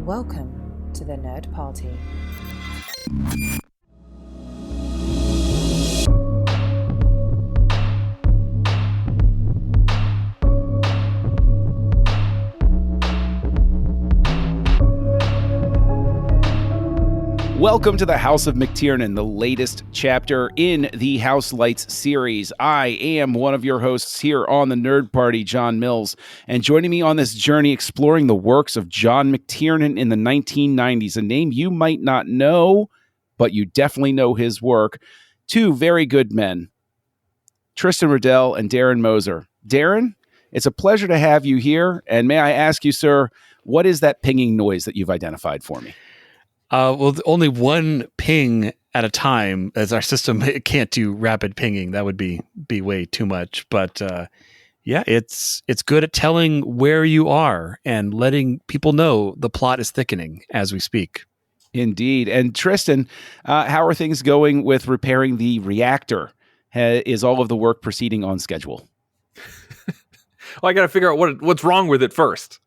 Welcome to the Nerd Party. Welcome to the House of McTiernan, the latest chapter in the Houselights series. I am one of your hosts here on the Nerd Party, John Mills, and joining me on this journey exploring the works of John McTiernan in the 1990s, a name you might not know, but you definitely know his work. Two very good men, Tristan Riddell and Darren Moser. Darren, it's a pleasure to have you here, and may I ask you, sir, what is that pinging noise that you've identified for me? Well, only one ping at a time, as our system can't do rapid pinging. That would be way too much. But yeah, it's good at telling where you are and letting people know the plot is thickening as we speak. Indeed. And Tristan, how are things going with repairing the reactor? Is all of the work proceeding on schedule? Well, I got to figure out what's wrong with it first.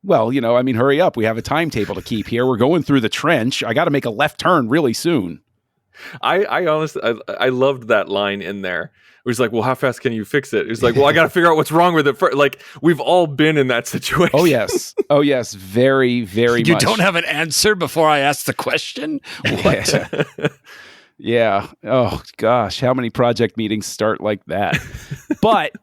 Well, hurry up. We have a timetable to keep here. We're going through the trench. I got to make a left turn really soon. I honestly, I loved that line in there. It was like, well, how fast can you fix it? It was like, well, I got to figure out what's wrong with it first. Like, we've all been in that situation. Oh, yes. Oh, yes. Very, very much. You don't have an answer before I ask the question? What? Yeah. Oh, gosh. How many project meetings start like that? But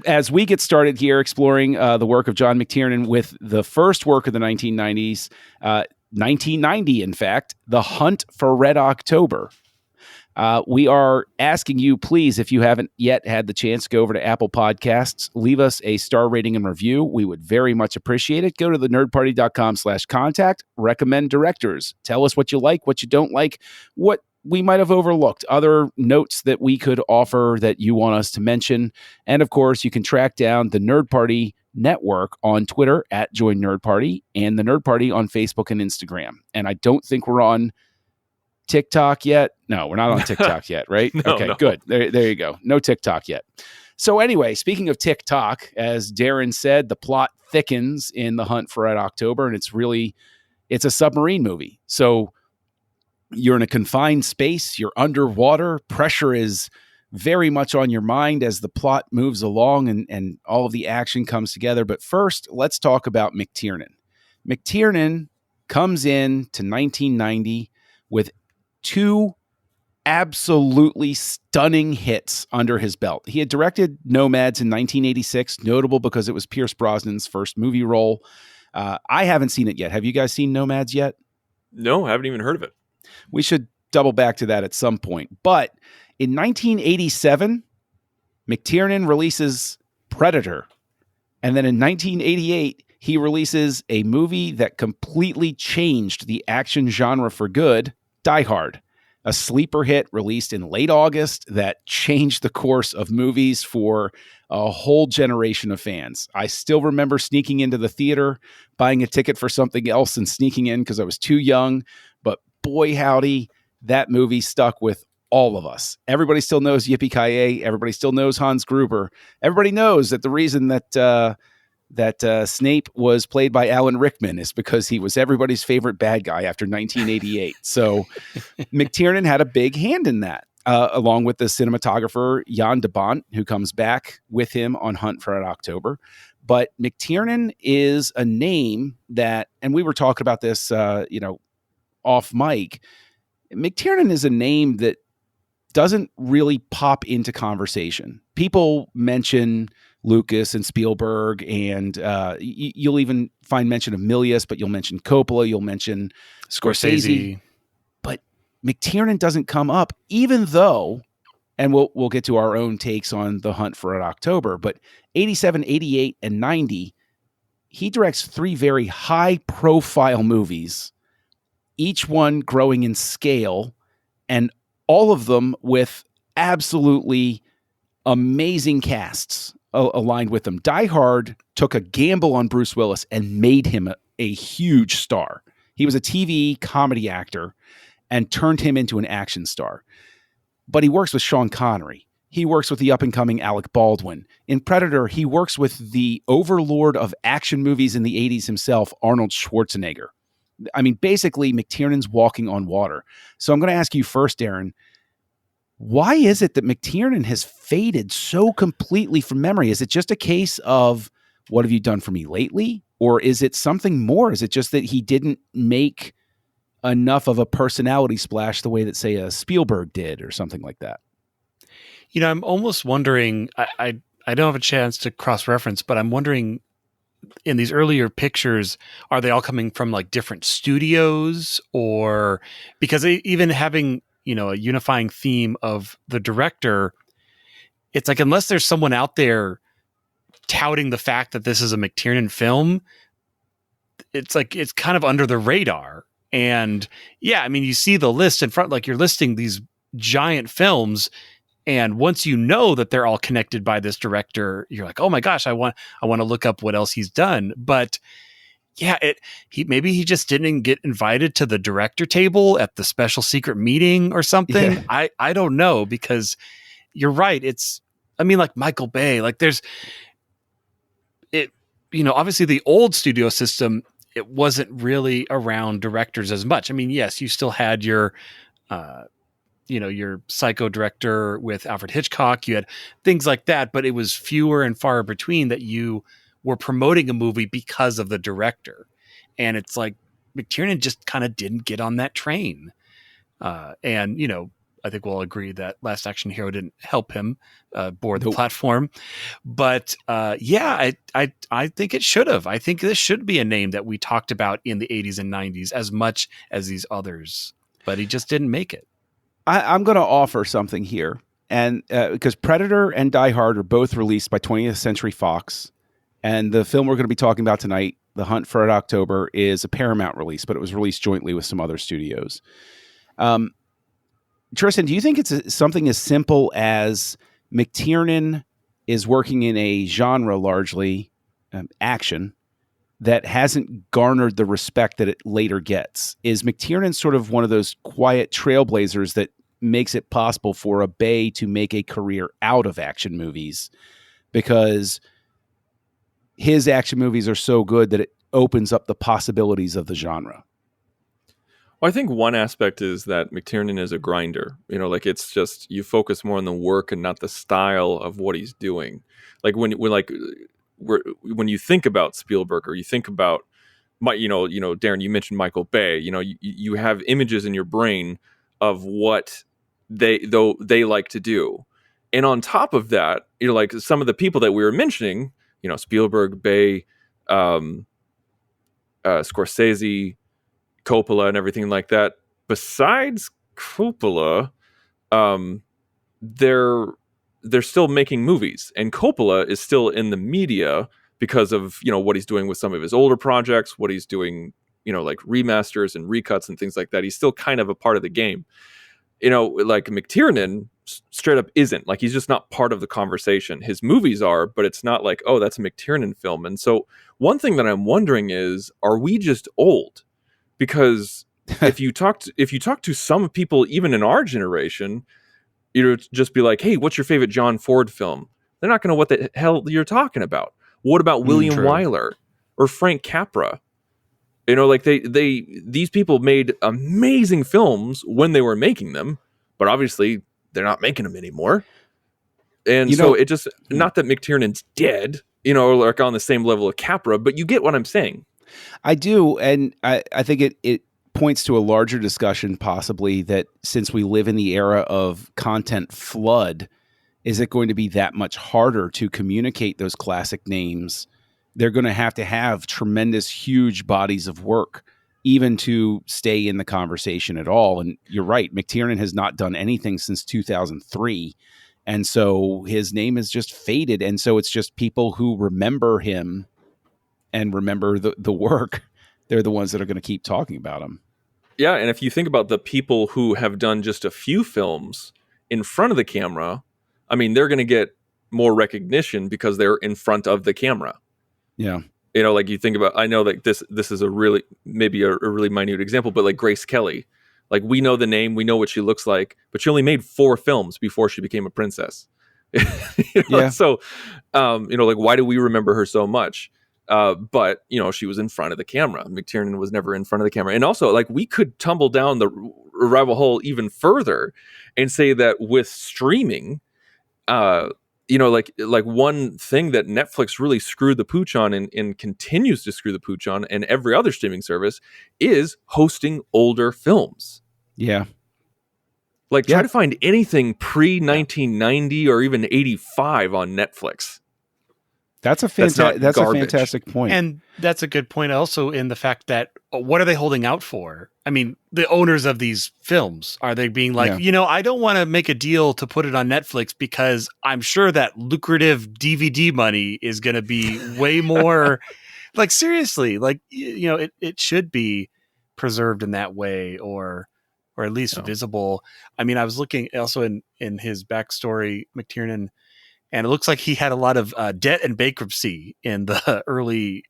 as we get started here exploring the work of John McTiernan with the first work of the 1990s, 1990, in fact, The Hunt for Red October, we are asking you, please, if you haven't yet had the chance, go over to Apple Podcasts, leave us a star rating and review. We would very much appreciate it. Go to thenerdparty.com/contact, recommend directors, tell us what you like, what you don't like, what we might have overlooked, other notes that we could offer that you want us to mention. And of course, you can track down the Nerd Party Network on Twitter at Join Nerd Party and the Nerd Party on Facebook and Instagram. And I don't think we're on TikTok yet. No, we're not on TikTok yet, right? No, okay, no. Good. There you go. No TikTok yet. So anyway, speaking of TikTok, as Darren said, the plot thickens in The Hunt for Red October, and it's a submarine movie. So you're in a confined space, you're underwater, pressure is very much on your mind as the plot moves along and all of the action comes together. But first, let's talk about McTiernan. McTiernan comes in to 1990 with two absolutely stunning hits under his belt. He had directed Nomads in 1986, notable because it was Pierce Brosnan's first movie role. I haven't seen it yet. Have you guys seen Nomads yet? No, I haven't even heard of it. We should double back to that at some point. But in 1987, McTiernan releases Predator. And then in 1988, he releases a movie that completely changed the action genre for good, Die Hard, a sleeper hit released in late August that changed the course of movies for a whole generation of fans. I still remember sneaking into the theater, buying a ticket for something else and sneaking in because I was too young. But boy, howdy, that movie stuck with all of us. Everybody still knows Yippee-Ki-Yay. Everybody still knows Hans Gruber. Everybody knows that the reason that Snape was played by Alan Rickman is because he was everybody's favorite bad guy after 1988. So McTiernan had a big hand in that, along with the cinematographer Jan de Bont, who comes back with him on Hunt for Red October. But McTiernan is a name that, and we were talking about this, off mic, McTiernan is a name that doesn't really pop into conversation. People mention Lucas and Spielberg, and you'll even find mention of Milius, but you'll mention Coppola, you'll mention Scorsese. But McTiernan doesn't come up, even though, and we'll get to our own takes on The Hunt for Red October, but 87, 88, and 90, he directs three very high-profile movies, each one growing in scale, and all of them with absolutely amazing casts aligned with them. Die Hard took a gamble on Bruce Willis and made him a huge star. He was a TV comedy actor and turned him into an action star. But he works with Sean Connery. He works with the up-and-coming Alec Baldwin. In Predator, he works with the overlord of action movies in the 80s himself, Arnold Schwarzenegger. I mean, basically, McTiernan's walking on water. So I'm going to ask you first, Darren. Why is it that McTiernan has faded so completely from memory? Is it just a case of what have you done for me lately? Or is it something more? Is it just that he didn't make enough of a personality splash the way that, say, a Spielberg did or something like that? I'm almost wondering, I don't have a chance to cross-reference, but I'm wondering, in these earlier pictures, are they all coming from like different studios? Or because even having a unifying theme of the director, it's like, unless there's someone out there touting the fact that this is a McTiernan film, it's like, it's kind of under the radar. And yeah, I mean, you see the list in front, like you're listing these giant films. And once you know that they're all connected by this director, you're like, oh my gosh, I want to look up what else he's done. But yeah, maybe he just didn't get invited to the director table at the special secret meeting or something. Yeah. I don't know, because you're right. Like Michael Bay, like there's obviously the old studio system, it wasn't really around directors as much. I mean, yes, you still had your Psycho director with Alfred Hitchcock, you had things like that, but it was fewer and far between that you were promoting a movie because of the director. And it's like McTiernan just kind of didn't get on that train. And I think we'll agree that Last Action Hero didn't help him board the platform. But I think it should have. I think this should be a name that we talked about in the 80s and 90s as much as these others. But he just didn't make it. I'm going to offer something here. And because Predator and Die Hard are both released by 20th Century Fox. And the film we're going to be talking about tonight, The Hunt for Red October, is a Paramount release, but it was released jointly with some other studios. Tristan, do you think it's something as simple as McTiernan is working in a genre largely action that hasn't garnered the respect that it later gets? Is McTiernan sort of one of those quiet trailblazers that makes it possible for a Bay to make a career out of action movies because his action movies are so good that it opens up the possibilities of the genre? Well, I think one aspect is that McTiernan is a grinder. It's just you focus more on the work and not the style of what he's doing. Like when you think about Spielberg or you think about Darren, you mentioned Michael Bay. You have images in your brain of what they like to do, and on top of that, like some of the people that we were mentioning, Spielberg, Bay, Scorsese, Coppola, and everything like that. Besides Coppola, they're still making movies, and Coppola is still in the media because of what he's doing with some of his older projects, what he's doing, like remasters and recuts and things like that. He's still kind of a part of the game. Like McTiernan straight up isn't. Like, he's just not part of the conversation. His movies are, but it's not like, oh, that's a McTiernan film. And so one thing that I'm wondering is, are we just old? Because if you talk to some people, even in our generation, just be like, hey, what's your favorite John Ford film? They're not going to know what the hell you're talking about. What about William Wyler or Frank Capra? These people made amazing films when they were making them, but obviously they're not making them anymore. And it just, not that McTiernan's dead, or like on the same level of Capra, but you get what I'm saying. I do, and I think it points to a larger discussion, possibly, that since we live in the era of content flood, is it going to be that much harder to communicate those classic names? They're going to have tremendous, huge bodies of work, even to stay in the conversation at all. And you're right, McTiernan has not done anything since 2003, and so his name has just faded. And so it's just people who remember him and remember the work, they're the ones that are going to keep talking about him. Yeah, and if you think about the people who have done just a few films in front of the camera, I mean, they're going to get more recognition because they're in front of the camera. Yeah. Like you think about, I know like this is a really, maybe a really minute example, but like Grace Kelly, like we know the name, we know what she looks like, but she only made 4 films before she became a princess. Yeah. So, like, why do we remember her so much? But she was in front of the camera. McTiernan was never in front of the camera. And also, like, we could tumble down the rabbit hole even further and say that with streaming, like one thing that Netflix really screwed the pooch on and continues to screw the pooch on, and every other streaming service, is hosting older films. Yeah. Like, try to find anything pre-1990 or even 85 on Netflix. That's a fantastic point. And that's a good point also in the fact that what are they holding out for? I mean, the owners of these films, are they being like, I don't want to make a deal to put it on Netflix because I'm sure that lucrative DVD money is going to be way more like, seriously, like, it should be preserved in that way or at least visible. I mean, I was looking also in his backstory, McTiernan, and it looks like he had a lot of debt and bankruptcy in the early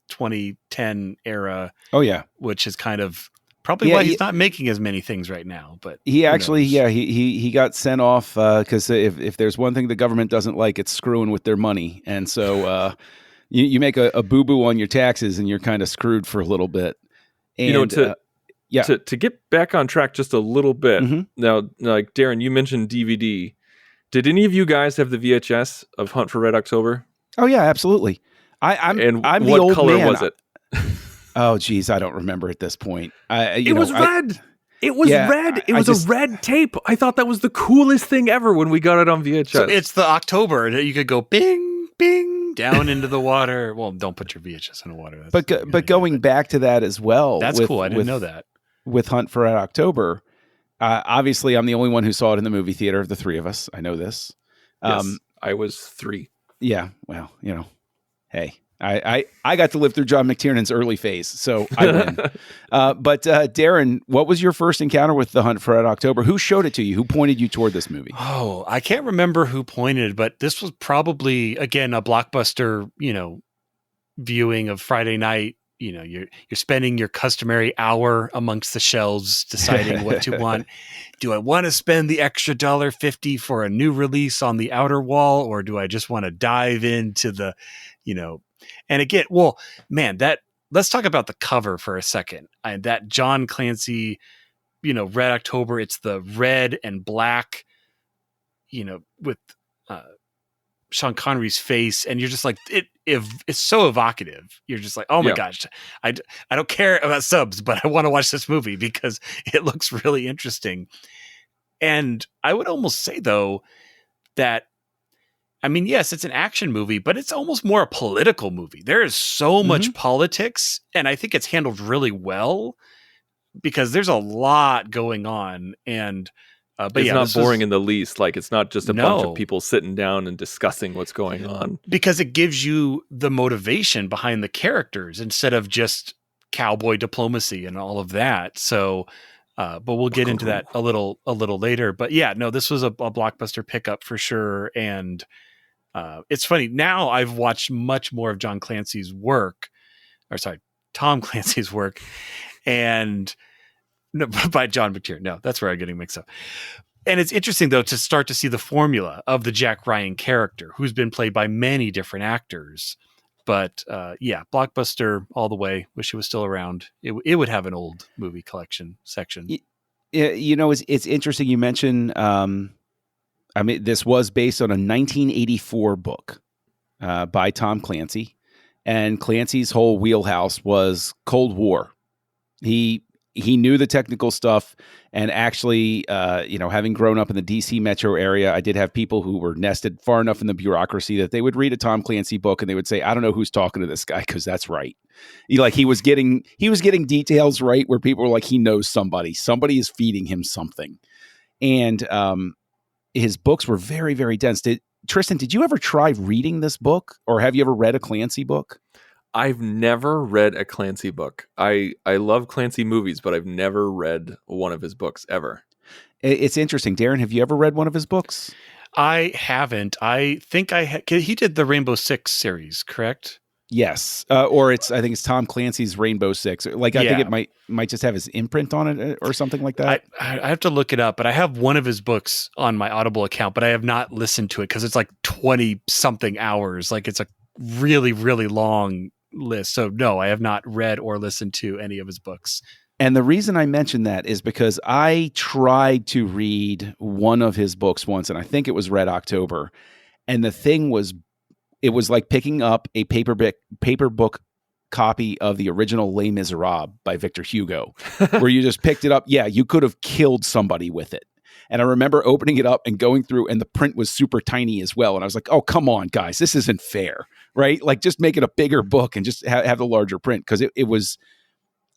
2010 era. Oh, yeah. Which is kind of probably why he's not making as many things right now. But he actually, he got sent off because if there's one thing the government doesn't like, it's screwing with their money. And so you make a boo-boo on your taxes and you're kind of screwed for a little bit. And, to get back on track just a little bit. Mm-hmm. Now, like Darren, you mentioned DVD. Did any of you guys have the VHS of Hunt for Red October? Oh yeah, absolutely. I'm what the old color man. was it? Oh geez, I don't remember at this point. It was red. It was red. It was a red tape. I thought that was the coolest thing ever when we got it on VHS. So it's the October that you could go bing, bing down into the water. Well, don't put your VHS in the water. But going back to that as well. That's cool. I didn't know that. With Hunt for Red October. Obviously, I'm the only one who saw it in the movie theater of the three of us. I know this. Yes, I was 3. Yeah, well, hey, I got to live through John McTiernan's early phase, so I win. But Darren, what was your first encounter with The Hunt for Red October? Who showed it to you? Who pointed you toward this movie? Oh, I can't remember who pointed, but this was probably, again, a blockbuster, viewing of Friday night. You're spending your customary hour amongst the shelves deciding what to want. Do I want to spend the extra $1.50 for a new release on the outer wall, or do I just want to dive into the, and again, well, man, let's talk about the cover for a second. That John Clancy, Red October, it's the red and black, with Sean Connery's face, and you're just like, it's so evocative. You're just like, oh my gosh, I don't care about subs, but I want to watch this movie because it looks really interesting. And I would almost say though that, I mean, yes, it's an action movie, but it's almost more a political movie. There is so much politics, and I think it's handled really well because there's a lot going on. And but it's not boring in the least. Like, it's not just a bunch of people sitting down and discussing what's going on. Because it gives you the motivation behind the characters instead of just cowboy diplomacy and all of that. So, but we'll get into that a little later. But yeah, no, this was a blockbuster pickup for sure. And it's funny. Now I've watched much more of Tom Clancy's work, and no, by John McTiernan. No, that's where I'm getting mixed up. And it's interesting, though, to start to see the formula of the Jack Ryan character, who's been played by many different actors. But blockbuster all the way. Wish it was still around. It would have an old movie collection section. It's interesting you mentioned. This was based on a 1984 book by Tom Clancy, and Clancy's whole wheelhouse was Cold War. He knew the technical stuff, and actually, having grown up in the DC metro area, I did have people who were nested far enough in the bureaucracy that they would read a Tom Clancy book and they would say, "I don't know who's talking to this guy because that's right." He was getting details right where people were like, "He knows somebody is feeding him something," and his books were very, very dense. Tristan, did you ever try reading this book, or have you ever read a Clancy book? I've never read a Clancy book. I love Clancy movies, but I've never read one of his books ever. It's interesting. Darren, have you ever read one of his books? I haven't. I think he did the Rainbow Six series, correct? Yes. I think it's Tom Clancy's Rainbow Six. I think it might just have his imprint on it or something like that. I have to look it up, but I have one of his books on my Audible account, but I have not listened to it because it's like 20 something hours. Like, it's a really, really long list. So no, I have not read or listened to any of his books. And the reason I mention that is because I tried to read one of his books once, and I think it was Red October. And the thing was, it was like picking up a paper book copy of the original Les Miserables by Victor Hugo, where you just picked it up. Yeah, you could have killed somebody with it. And I remember opening it up and going through, and the print was super tiny as well. And I was like, oh, come on, guys, this isn't fair, right? Like, just make it a bigger book and just have the larger print. Because it was,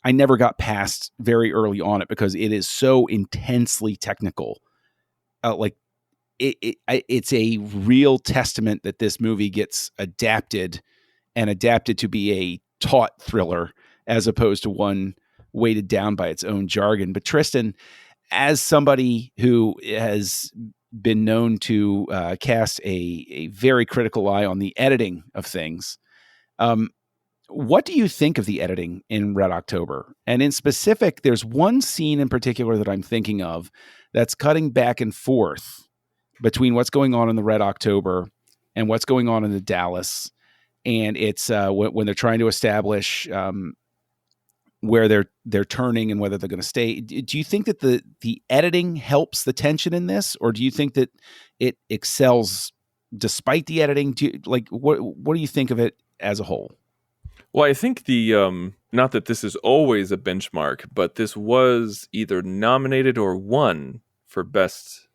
I never got past very early on it because it is so intensely technical. It's a real testament that this movie gets adapted to be a taut thriller as opposed to one weighted down by its own jargon. But Tristan, as somebody who has been known to cast a very critical eye on the editing of things, what do you think of the editing in Red October? And in specific, there's one scene in particular that I'm thinking of that's cutting back and forth between what's going on in the Red October and what's going on in the Dallas. And it's when they're trying to establish where they're turning and whether they're going to stay. Do you think that the editing helps the tension in this, or do you think that it excels despite the editing? What do you think of it as a whole? Well, I think the not that this is always a benchmark, but this was either nominated or won for best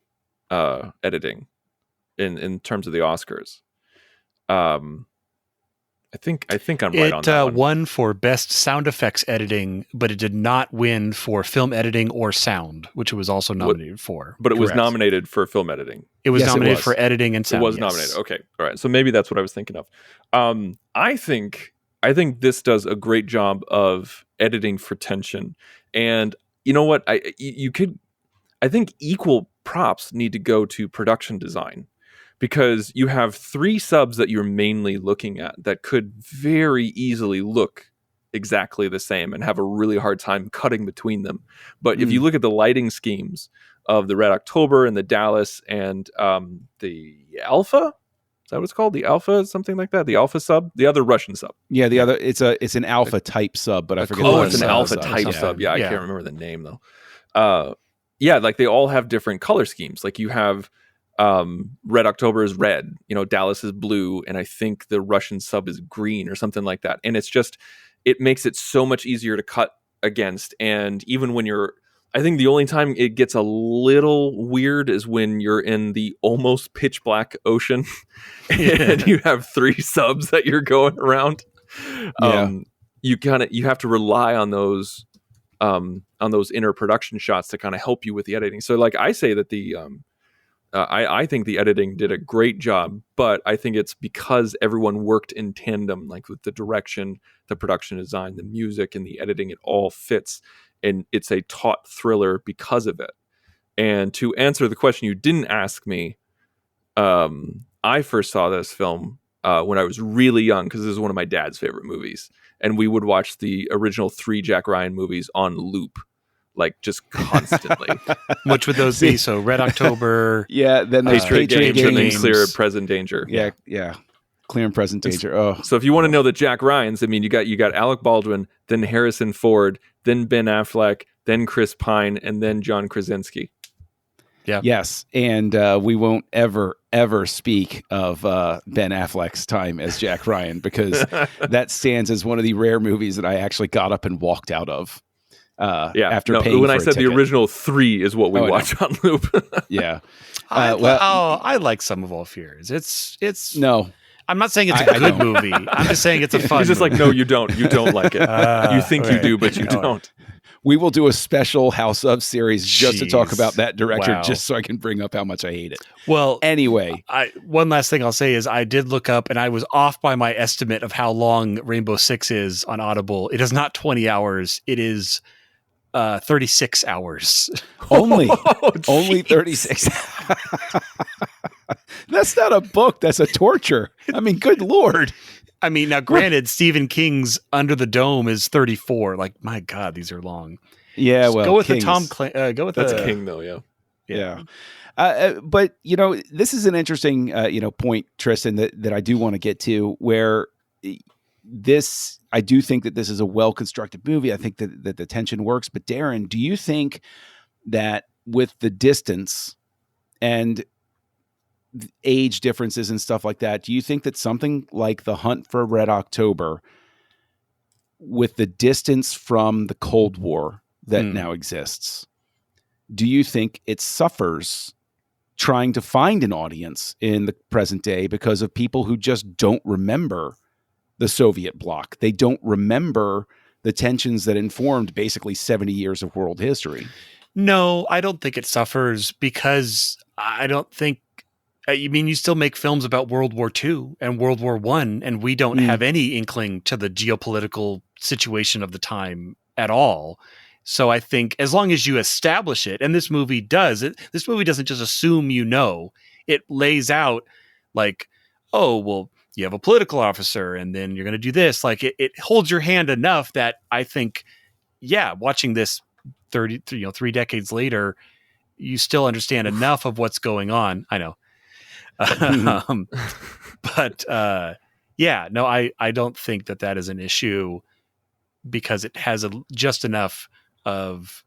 editing in terms of the Oscars. I think I'm right on that one. It won for best sound effects editing, but it did not win for film editing or sound, which it was also nominated for. But it was nominated for film editing. It was nominated for editing and sound. It was nominated. Okay, all right. So maybe that's what I was thinking of. I think this does a great job of editing for tension. And you know what? I think equal props need to go to production design, because you have 3 subs that you're mainly looking at that could very easily look exactly the same and have a really hard time cutting between them. But if you look at the lighting schemes of the Red October and the Dallas and the Alpha, is that what it's called? The Alpha, something like that? The Alpha sub? The other Russian sub. Yeah, the other, it's an Alpha type sub, but I forget. Oh, it's an Alpha type sub. Yeah, I can't remember the name though. Yeah, like they all have different color schemes. Like you have Red October is red, Dallas is blue, and I think the Russian sub is green or something like that. And it makes it so much easier to cut against. And even when I think the only time it gets a little weird is when you're in the almost pitch black ocean and you have 3 subs that you're going around. Yeah. You have to rely on those inner production shots to kind of help you with the editing. So like I say that I think the editing did a great job, but I think it's because everyone worked in tandem, like with the direction, the production design, the music, and the editing, it all fits. And it's a taut thriller because of it. And to answer the question you didn't ask me, I first saw this film when I was really young, because this is one of my dad's favorite movies. And we would watch the original 3 Jack Ryan movies on loop, like just constantly. Which would those be? So Red October. Yeah, then there's Patriot Games, and then Games. Clear and Present Danger. Yeah. Clear and Present Danger. Oh. So if you want to know the Jack Ryans, I mean, you got Alec Baldwin, then Harrison Ford, then Ben Affleck, then Chris Pine, and then John Krasinski. Yeah. Yes, and we won't ever speak of Ben Affleck's time as Jack Ryan, because that stands as one of the rare movies that I actually got up and walked out of. After paying when for I a said ticket. the original 3 is what we watch on loop. Yeah. I like Sum of All Fears. It's no. I'm not saying it's a good movie. I'm just saying it's a fun. He's just movie. like, no, you don't. You don't like it. You think you do, but you don't. We will do a special House of series just to talk Jeez. about that director, Wow. just so I can bring up how much I hate it. Well, Anyway, one last thing I'll say is I did look up, and I was off by my estimate of how long Rainbow Six is on Audible. It is not 20 hours. It is 36 hours. only Oh, only jeez. 36. That's not a book. That's a torture. I mean, good Lord. I mean, now granted, Stephen King's Under the Dome is 34. Like, my God, these are long. Yeah, Just well, go with King's- the Tom. Go with That's the King, though, yeah. Yeah. But, this is an interesting, point, Tristan, that I do want to get to, where I do think that this is a well-constructed movie. I think that the tension works. But Darren, do you think that with the distance and age differences and stuff like that, do you think that something like The Hunt for Red October, with the distance from the Cold War that now exists, do you think it suffers trying to find an audience in the present day because of people who just don't remember the Soviet bloc? They don't remember the tensions that informed basically 70 years of world history. No, I don't think it suffers, because I don't think, you still make films about World War II and World War I, and we don't have any inkling to the geopolitical situation of the time at all. So I think as long as you establish it, and this movie does, this movie doesn't just assume it lays out like, oh, well, you have a political officer and then you're going to do this. Like it holds your hand enough that I think, watching this 3 decades later, you still understand enough of what's going on. I know. But no, I don't think that is an issue, because it has just enough of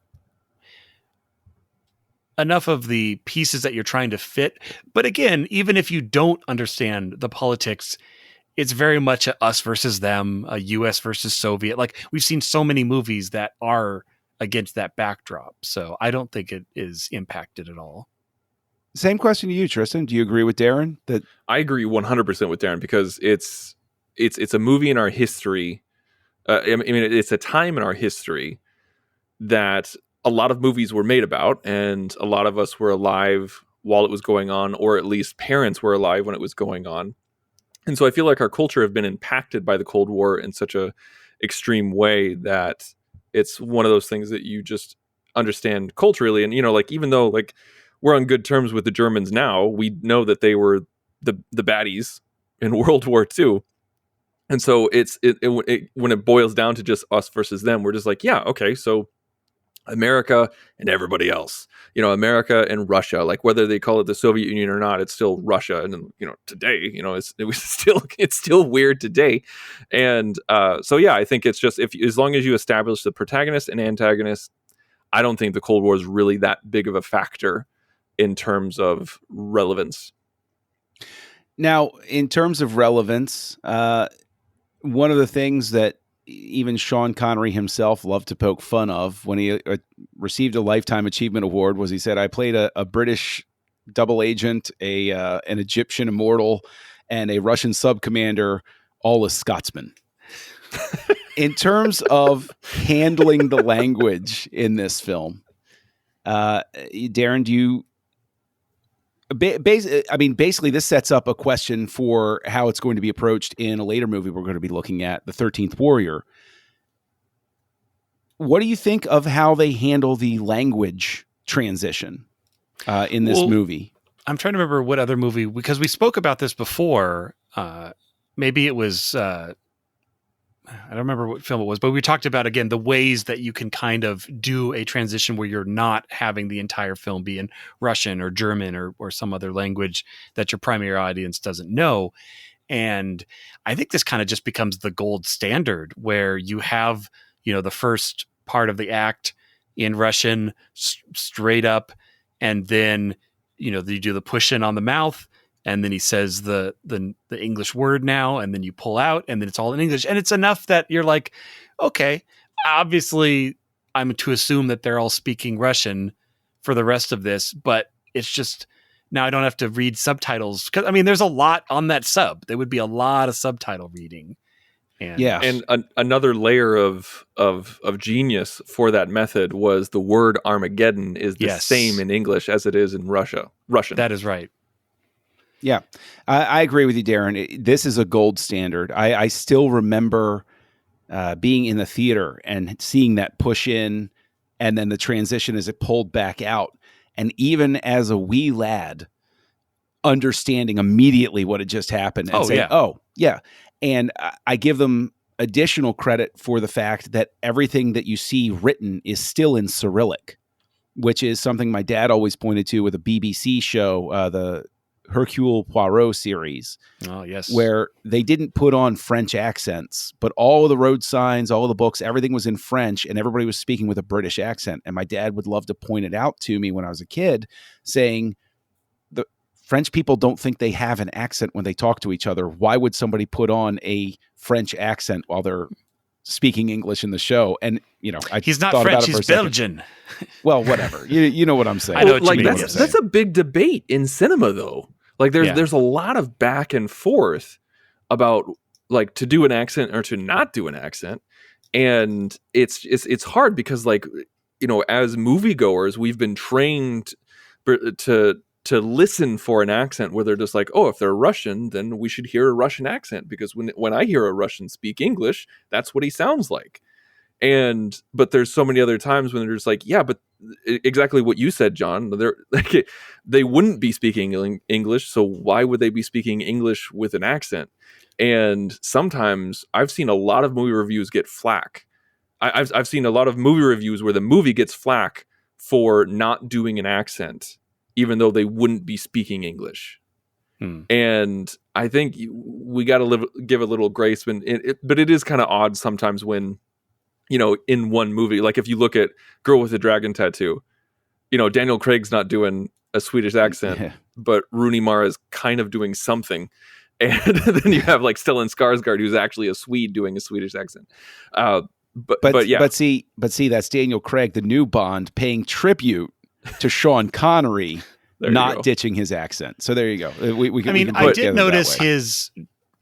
the pieces that you're trying to fit. But again, even if you don't understand the politics, it's very much a us versus them, a US versus Soviet. Like, we've seen so many movies that are against that backdrop. So I don't think it is impacted at all. Same question to you, Tristan. Do you agree with Darren? That I agree 100% with Darren, because it's a movie in our history. It's a time in our history that a lot of movies were made about, and a lot of us were alive while it was going on, or at least parents were alive when it was going on. And so I feel like our culture have been impacted by the Cold War in such a extreme way that it's one of those things that you just understand culturally. And, even though we're on good terms with the Germans now, we know that they were the baddies in World War II. And so when it boils down to just us versus them, we're just like, yeah, okay, so America and everybody else, America and Russia, like whether they call it the Soviet Union or not, it's still Russia. And then, today, it's still weird today. And I think it's just, as long as you establish the protagonist and antagonist, I don't think the Cold War is really that big of a factor in terms of relevance. Now, in terms of relevance, one of the things that even Sean Connery himself loved to poke fun of when he received a Lifetime Achievement Award was he said, I played a British double agent, an Egyptian immortal, and a Russian sub-commander, all as Scotsmen. In terms of handling the language in this film, Darren, do you... basically, this sets up a question for how it's going to be approached in a later movie we're going to be looking at, The 13th Warrior. What do you think of how they handle the language transition in this movie? I'm trying to remember what other movie, because we spoke about this before. Maybe it was... I don't remember what film it was, but we talked about, again, the ways that you can kind of do a transition where you're not having the entire film be in Russian or German or some other language that your primary audience doesn't know. And I think this kind of just becomes the gold standard, where you have, the first part of the act in Russian straight up, and then, you do the push in on the mouth, and then he says the English word now, and then you pull out, and then it's all in English. And it's enough that you're like, okay, obviously I'm to assume that they're all speaking Russian for the rest of this, but it's just, now I don't have to read subtitles. Because, there's a lot on that sub. There would be a lot of subtitle reading. And another layer of genius for that method was the word Armageddon is the same in English as it is in Russian. That is right. Yeah, I agree with you, Darren. This is a gold standard. I still remember being in the theater and seeing that push in and then the transition as it pulled back out. And even as a wee lad, understanding immediately what had just happened and saying, oh, yeah. And I give them additional credit for the fact that everything that you see written is still in Cyrillic. which is something my dad always pointed to with a BBC show, the Hercule Poirot series. Oh, yes. Where they didn't put on French accents, but all of the road signs, all of the books, everything was in French, and everybody was speaking with a British accent. And my dad would love to point it out to me when I was a kid, saying, the French people don't think they have an accent when they talk to each other. Why would somebody put on a French accent while they're speaking English in the show? And, he's not French, he's Belgian. Well, whatever. You know what I'm saying. I know what you mean. That's a big debate in cinema, though. Like there's a lot of back and forth about like to do an accent or to not do an accent. And it's hard because like, as moviegoers, we've been trained to listen for an accent where they're just like, oh, if they're Russian, then we should hear a Russian accent because when I hear a Russian speak English, that's what he sounds like. But there's so many other times when they're just like, yeah, but exactly what you said, John. They're like, they wouldn't be speaking English, so why would they be speaking English with an accent? And sometimes I've seen a lot of movie reviews get flack. I've seen a lot of movie reviews where the movie gets flack for not doing an accent, even though they wouldn't be speaking English. And I think we got to give a little grace but it is kind of odd sometimes when, in one movie, like if you look at Girl with the Dragon Tattoo, Daniel Craig's not doing a Swedish accent, but Rooney Mara is kind of doing something. And then you have like Stellan Skarsgård, who's actually a Swede doing a Swedish accent. But see, that's Daniel Craig, the new Bond, paying tribute to Sean Connery, not ditching his accent. So there you go. I did notice his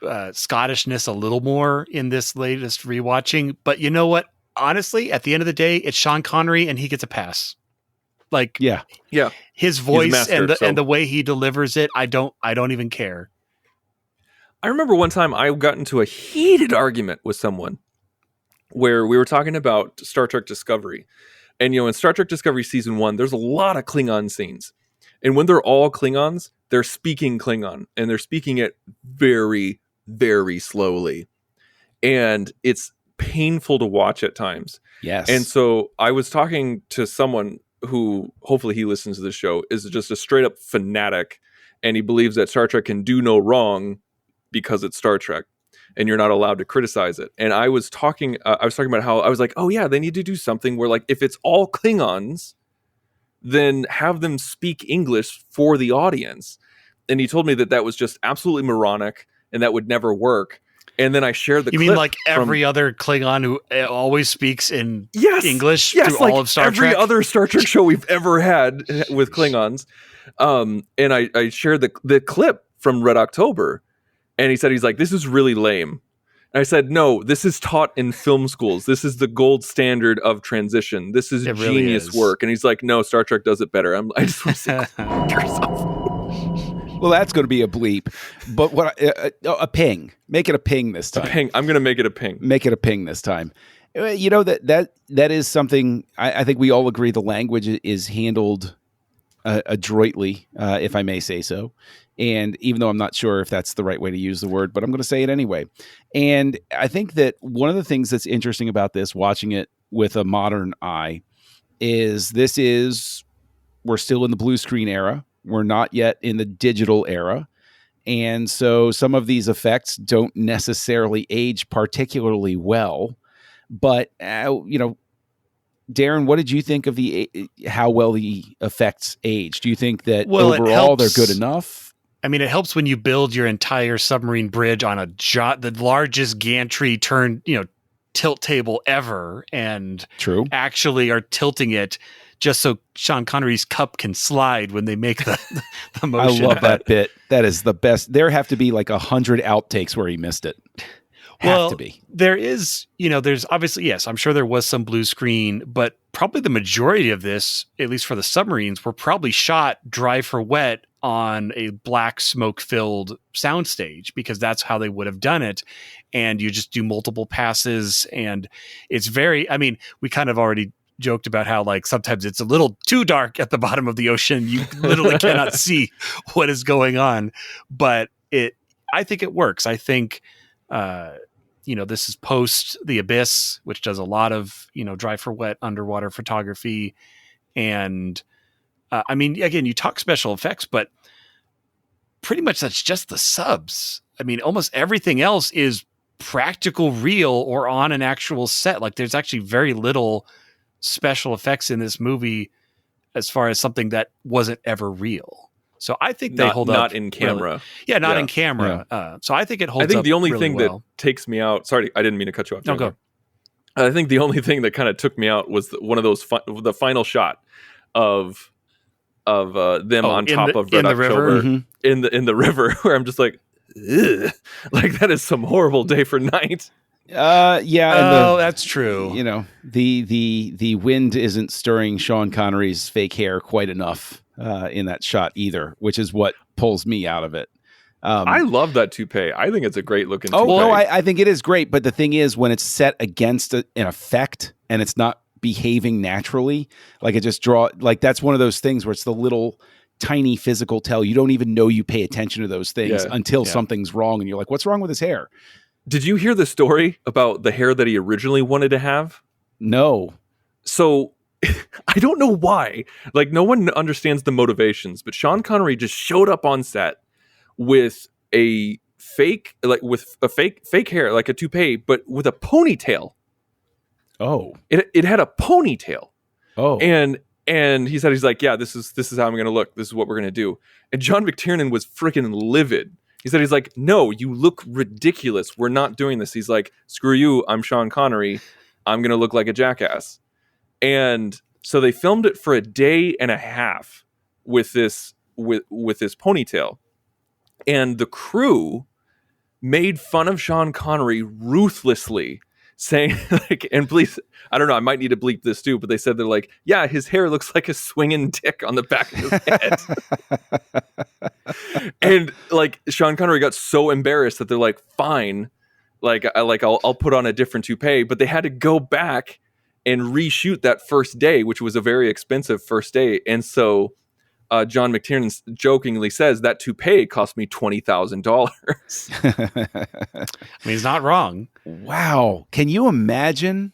Scottishness a little more in this latest rewatching, but you know what? Honestly, at the end of the day, it's Sean Connery, and he gets a pass. Like, yeah, his voice and the way he delivers it, I don't even care. I remember one time I got into a heated argument with someone where we were talking about Star Trek Discovery, and in Star Trek Discovery season 1, there's a lot of Klingon scenes, and when they're all Klingons, they're speaking Klingon, and they're speaking it very, very slowly, and it's painful to watch at times. Yes. And so I was talking to someone who, hopefully he listens to the show, is just a straight up fanatic, and he believes that Star Trek can do no wrong because it's Star Trek and you're not allowed to criticize it. And I was talking about how I was like, oh yeah, they need to do something where like, if it's all Klingons, then have them speak English for the audience. And he told me that was just absolutely moronic and that would never work. And then I shared the clip. You mean like every other Klingon who always speaks in English through like all of Star Trek? Every other Star Trek show we've ever had with Klingons. And I shared the clip from Red October. And he's like, this is really lame. And I said, no, this is taught in film schools. This is the gold standard of transition. This is genius work. And he's like, no, Star Trek does it better. I just want to say, well, that's going to be a bleep, but a ping. Make it a ping this time. A ping. I'm going to make it a ping. Make it a ping this time. That is something I think we all agree. The language is handled adroitly, if I may say so. And even though I'm not sure if that's the right way to use the word, but I'm going to say it anyway. And I think that one of the things that's interesting about this, watching it with a modern eye, is we're still in the blue screen era. We're not yet in the digital era. And so some of these effects don't necessarily age particularly well. But, Darren, what did you think of how well the effects age? Do you think that overall they're good enough? I mean, it helps when you build your entire submarine bridge on the largest gantry tilt table ever, and actually are tilting it just so Sean Connery's cup can slide when they make the motion. I love that bit. That is the best. There have to be like 100 outtakes where he missed it. Have to be. There is, there's obviously, yes, I'm sure there was some blue screen, but probably the majority of this, at least for the submarines, were probably shot dry for wet on a black smoke-filled soundstage, because that's how they would have done it. And you just do multiple passes, and it's we kind of already joked about how like sometimes it's a little too dark at the bottom of the ocean. You literally cannot see what is going on, but I think it works. I think, this is post The Abyss, which does a lot of, dry for wet underwater photography. And I mean, again, you talk special effects, but pretty much that's just the subs. I mean, almost everything else is practical, real, or on an actual set. Like there's actually very little special effects in this movie as far as something that wasn't ever real. So I think they hold up. Not in camera. Really. Yeah, not in camera. Yeah. So I think it holds up. I think the only really thing well. that takes me out. Sorry, I didn't mean to cut you off. No, go. I think the only thing that kind of took me out was one of those the final shot of them on top of Red October in the river, where I'm just like, ugh. Like that is some horrible day for night. Yeah. That's true. You know, the wind isn't stirring Sean Connery's fake hair quite enough in that shot either, which is what pulls me out of it. I love that toupee. I think it's a great looking toupee. Oh, no, I think it is great. But the thing is, when it's set against an effect and it's not behaving naturally, like it just that's one of those things where it's the little tiny physical tell. You don't even know you pay attention to those things until something's wrong. And you're like, what's wrong with his hair? Did you hear the story about the hair that he originally wanted to have? No. So I don't know why. Like no one understands the motivations, but Sean Connery just showed up on set with a fake hair, like a toupee, but with a ponytail. Oh. It had a ponytail. Oh. And he said, he's like, yeah, this is how I'm going to look. This is what we're going to do. And John McTiernan was freaking livid. He said, he's like, no, you look ridiculous. We're not doing this. He's like, screw you. I'm Sean Connery. I'm going to look like a jackass. And so they filmed it for a day and a half with this ponytail. And the crew made fun of Sean Connery ruthlessly, saying like, and please, I don't know, I might need to bleep this too, but they said they're like, yeah, his hair looks like a swinging dick on the back of his head. And like Sean Connery got so embarrassed that they're like, fine, I'll put on a different toupee, but they had to go back and reshoot that first day, which was a very expensive first day. And so John McTiernan jokingly says that toupee cost me $20,000. I mean, he's not wrong. Wow. Can you imagine?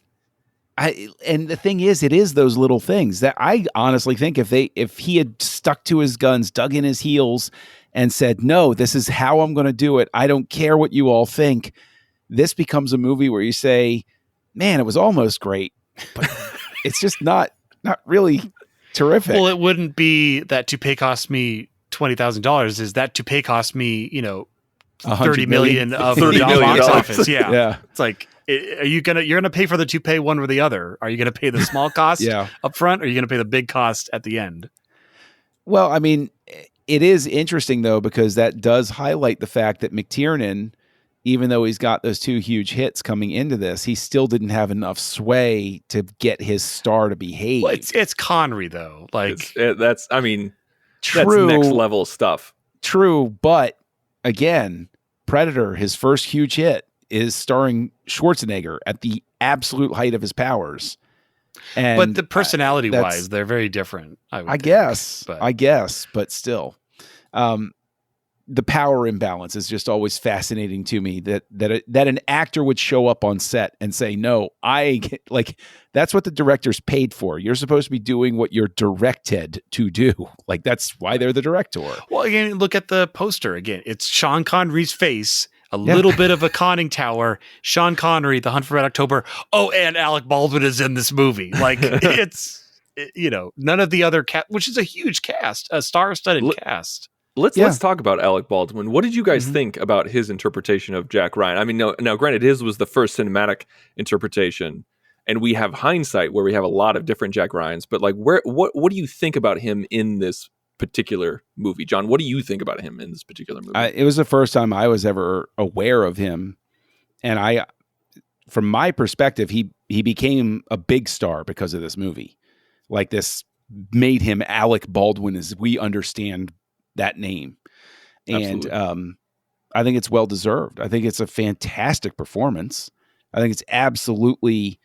And the thing is, it is those little things that I honestly think if he had stuck to his guns, dug in his heels and said, no, this is how I'm going to do it. I don't care what you all think. This becomes a movie where you say, man, it was almost great, but it's just not really terrific. Well, it wouldn't be that toupee cost me $20,000. Is that toupee cost me, $30 million of the box office? Yeah. It's like, you're gonna pay for the toupee one or the other? Are you gonna pay the small cost up front, or are you gonna pay the big cost at the end? Well, I mean, it is interesting though, because that does highlight the fact that McTiernan, even though he's got those two huge hits coming into this, he still didn't have enough sway to get his star to behave. Well, it's Connery though. Like that's true, that's next level stuff. True, but again, Predator, his first huge hit, is starring Schwarzenegger at the absolute height of his powers. But the personality wise, they're very different. I guess, but still, the power imbalance is just always fascinating to me that an actor would show up on set and say, no, that's what the director's paid for. You're supposed to be doing what you're directed to do. Like, that's why they're the director. Well, again, look at the poster again. It's Sean Connery's face, a little bit of a conning tower, Sean Connery, The Hunt for Red October. Oh, and Alec Baldwin is in this movie. Like none of the other cast, which is a huge cast, a star-studded cast. Let's talk about Alec Baldwin. What did you guys think about his interpretation of Jack Ryan? I mean, now granted, his was the first cinematic interpretation, and we have hindsight where we have a lot of different Jack Ryans. But like, what do you think about him in this particular movie, John? What do you think about him in this particular movie? It was the first time I was ever aware of him, and from my perspective, he became a big star because of this movie. Like, this made him Alec Baldwin as we understand that name. Absolutely. And I think it's well deserved. I think it's a fantastic performance. I think it's absolutely,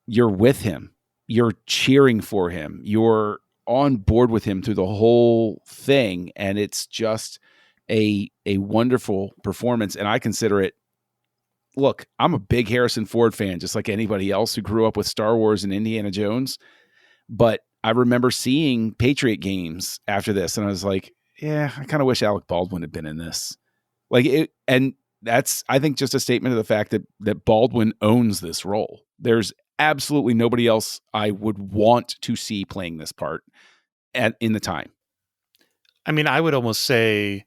you're with him, you're cheering for him, you're on board with him through the whole thing, and it's just a wonderful performance. And I consider it, look, I'm a big Harrison Ford fan, just like anybody else who grew up with Star Wars and Indiana Jones, but I remember seeing Patriot Games after this, and I was like, yeah, I kind of wish Alec Baldwin had been in this. Like it, and that's, I think, just a statement of the fact that Baldwin owns this role. There's absolutely nobody else I would want to see playing this part in the time. I mean, I would almost say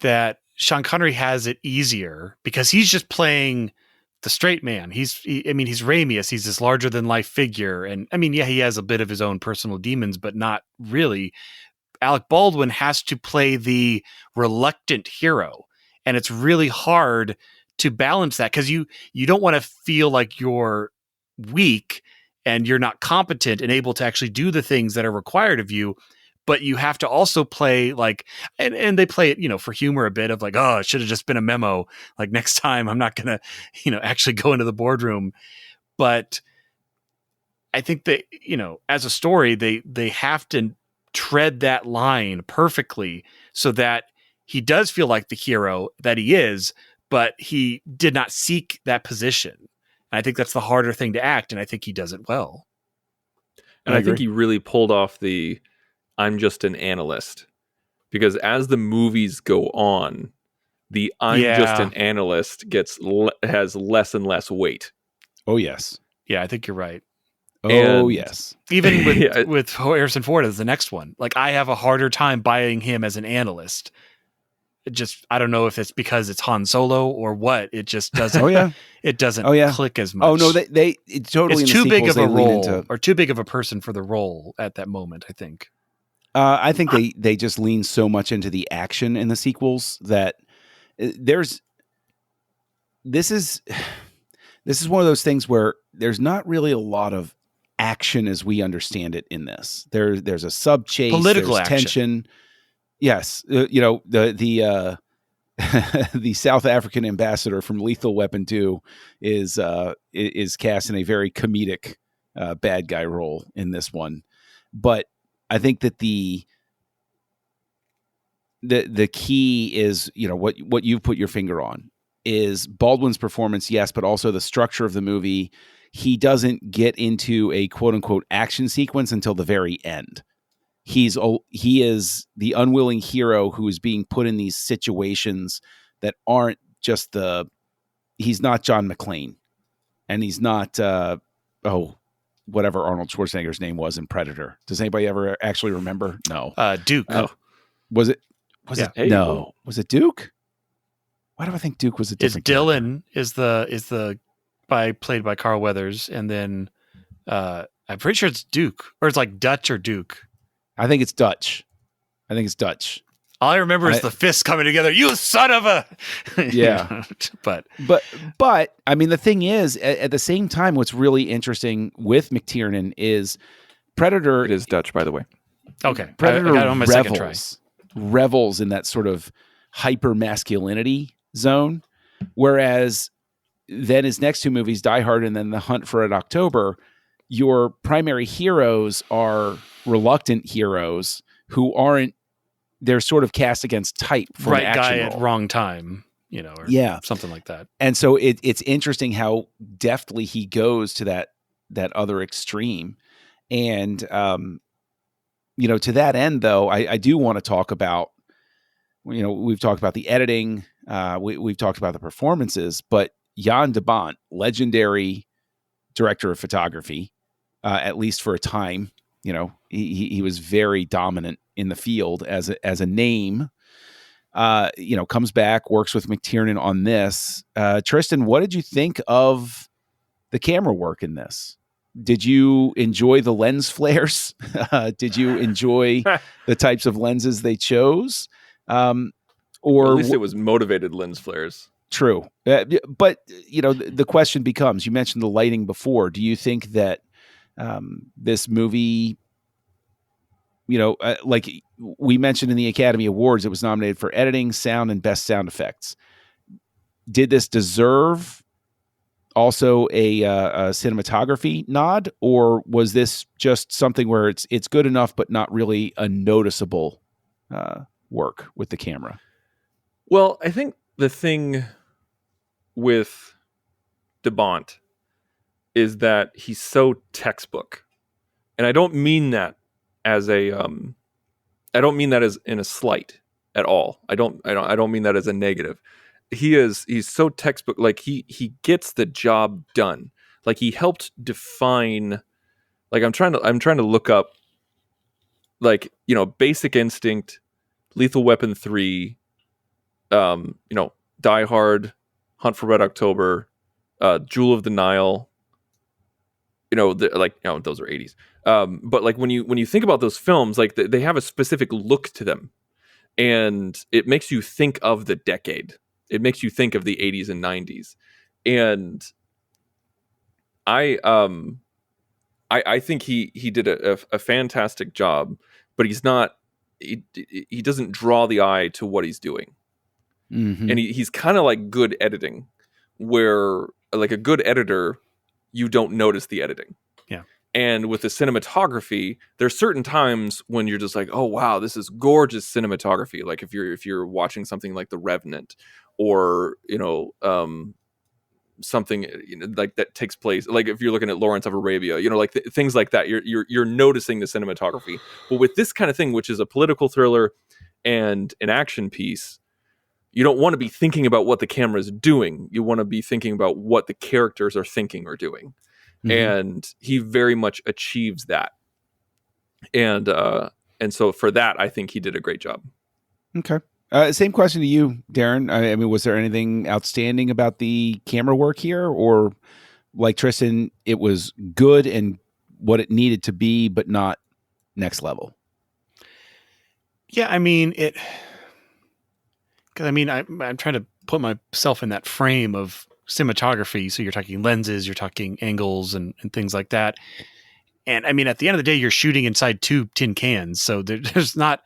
that Sean Connery has it easier because he's just playing the straight man. He's Ramius. He's this larger than life figure. And I mean, yeah, he has a bit of his own personal demons, but not really. Alec Baldwin has to play the reluctant hero. And it's really hard to balance that because you don't want to feel like you're weak and you're not competent and able to actually do the things that are required of you. But you have to also play like, and they play it, for humor a bit of like, oh, it should have just been a memo. Like next time I'm not going to, actually go into the boardroom. But I think that, as a story, they have to tread that line perfectly so that he does feel like the hero that he is, but he did not seek that position. And I think that's the harder thing to act. And I think he does it well. And I think he really pulled off the I'm just an analyst, because as the movies go on, the I'm just an analyst has less and less weight. Oh, yes. Yeah, I think you're right. Oh, yes. Even with Harrison Ford as the next one, like I have a harder time buying him as an analyst. I don't know if it's because it's Han Solo or what. It just doesn't. It doesn't click as much. Oh no, it's totally. It's too big of a role or too big of a person for the role at that moment, I think. I think they just lean so much into the action in the sequels that this is one of those things where there's not really a lot of action as we understand it in this. There's a sub chase, political there's action. tension. Yes, the the South African ambassador from Lethal Weapon 2 is cast in a very comedic bad guy role in this one, but I think that the key is, what you've put your finger on is Baldwin's performance, yes, but also the structure of the movie. He doesn't get into a quote unquote action sequence until the very end. He is the unwilling hero who is being put in these situations that aren't just he's not John McClane, and he's not, whatever Arnold Schwarzenegger's name was in Predator. Does anybody ever actually remember? No. Duke. Was it? No. Was it Duke? Why do I think Duke was a different Dylan character? is the played by Carl Weathers, and then I'm pretty sure it's Duke, or it's like Dutch or Duke. I think it's Dutch. All I remember is the fists coming together. You son of a yeah. But I mean, the thing is, at the same time, what's really interesting with McTiernan is Predator. It is Dutch, by the way. Okay, Predator I got it on my second try. Revels in that sort of hyper masculinity zone, whereas then his next two movies, Die Hard and then The Hunt for Red October, your primary heroes are reluctant heroes who aren't. They're sort of cast against type for right an action guy role. at wrong time, or something like that. And so it's interesting how deftly he goes to that other extreme. And, to that end, though, I do want to talk about, we've talked about the editing, we've talked about the performances, but Jan de Bont, legendary director of photography, at least for a time, he was very dominant in the field as a name, comes back, works with McTiernan on this. Tristan, what did you think of the camera work in this? Did you enjoy the lens flares? Did you enjoy the types of lenses they chose? Or at least it was motivated lens flares. True. But, the question becomes, you mentioned the lighting before. Do you think that this movie, like we mentioned in the Academy Awards, it was nominated for editing, sound, and best sound effects. Did this deserve also a cinematography nod, or was this just something where it's good enough but not really a noticeable work with the camera? Well, I think the thing with de Bont is that he's so textbook. And I don't mean that as a I don't mean that as in a slight at all. I don't mean that as a negative. He's so textbook, like he gets the job done. Like he helped define, like I'm trying to look up, like, you know, Basic Instinct, Lethal Weapon 3, you know, Die Hard, Hunt for Red October, Jewel of the Nile. You know, like, you know, those are 80s. But like when you think about those films, like they have a specific look to them, and it makes you think of the decade. It makes you think of the 80s and 90s. And I think he did a fantastic job, but he's not, he doesn't draw the eye to what he's doing. Mm-hmm. And he's kind of like good editing, where like a good editor, you don't notice the editing. Yeah. And with the cinematography, there's certain times when you're just like, oh wow, this is gorgeous cinematography. Like if you're watching something like The Revenant, or, you know, something, you know, like that takes place, like if you're looking at Lawrence of Arabia, you know, like things like that, you're noticing the cinematography. But with this kind of thing, which is a political thriller and an action piece, you don't want to be thinking about what the camera is doing. You want to be thinking about what the characters are thinking or doing. Mm-hmm. And he very much achieves that. And so for that, I think he did a great job. Okay. Same question to you, Darren. I mean, was there anything outstanding about the camera work here, or like Tristan, it was good and what it needed to be, but not next level? Yeah, I mean because I'm trying to put myself in that frame of cinematography. So you're talking lenses, you're talking angles, and things like that. And I mean, at the end of the day, you're shooting inside 2 tin cans, so there's not.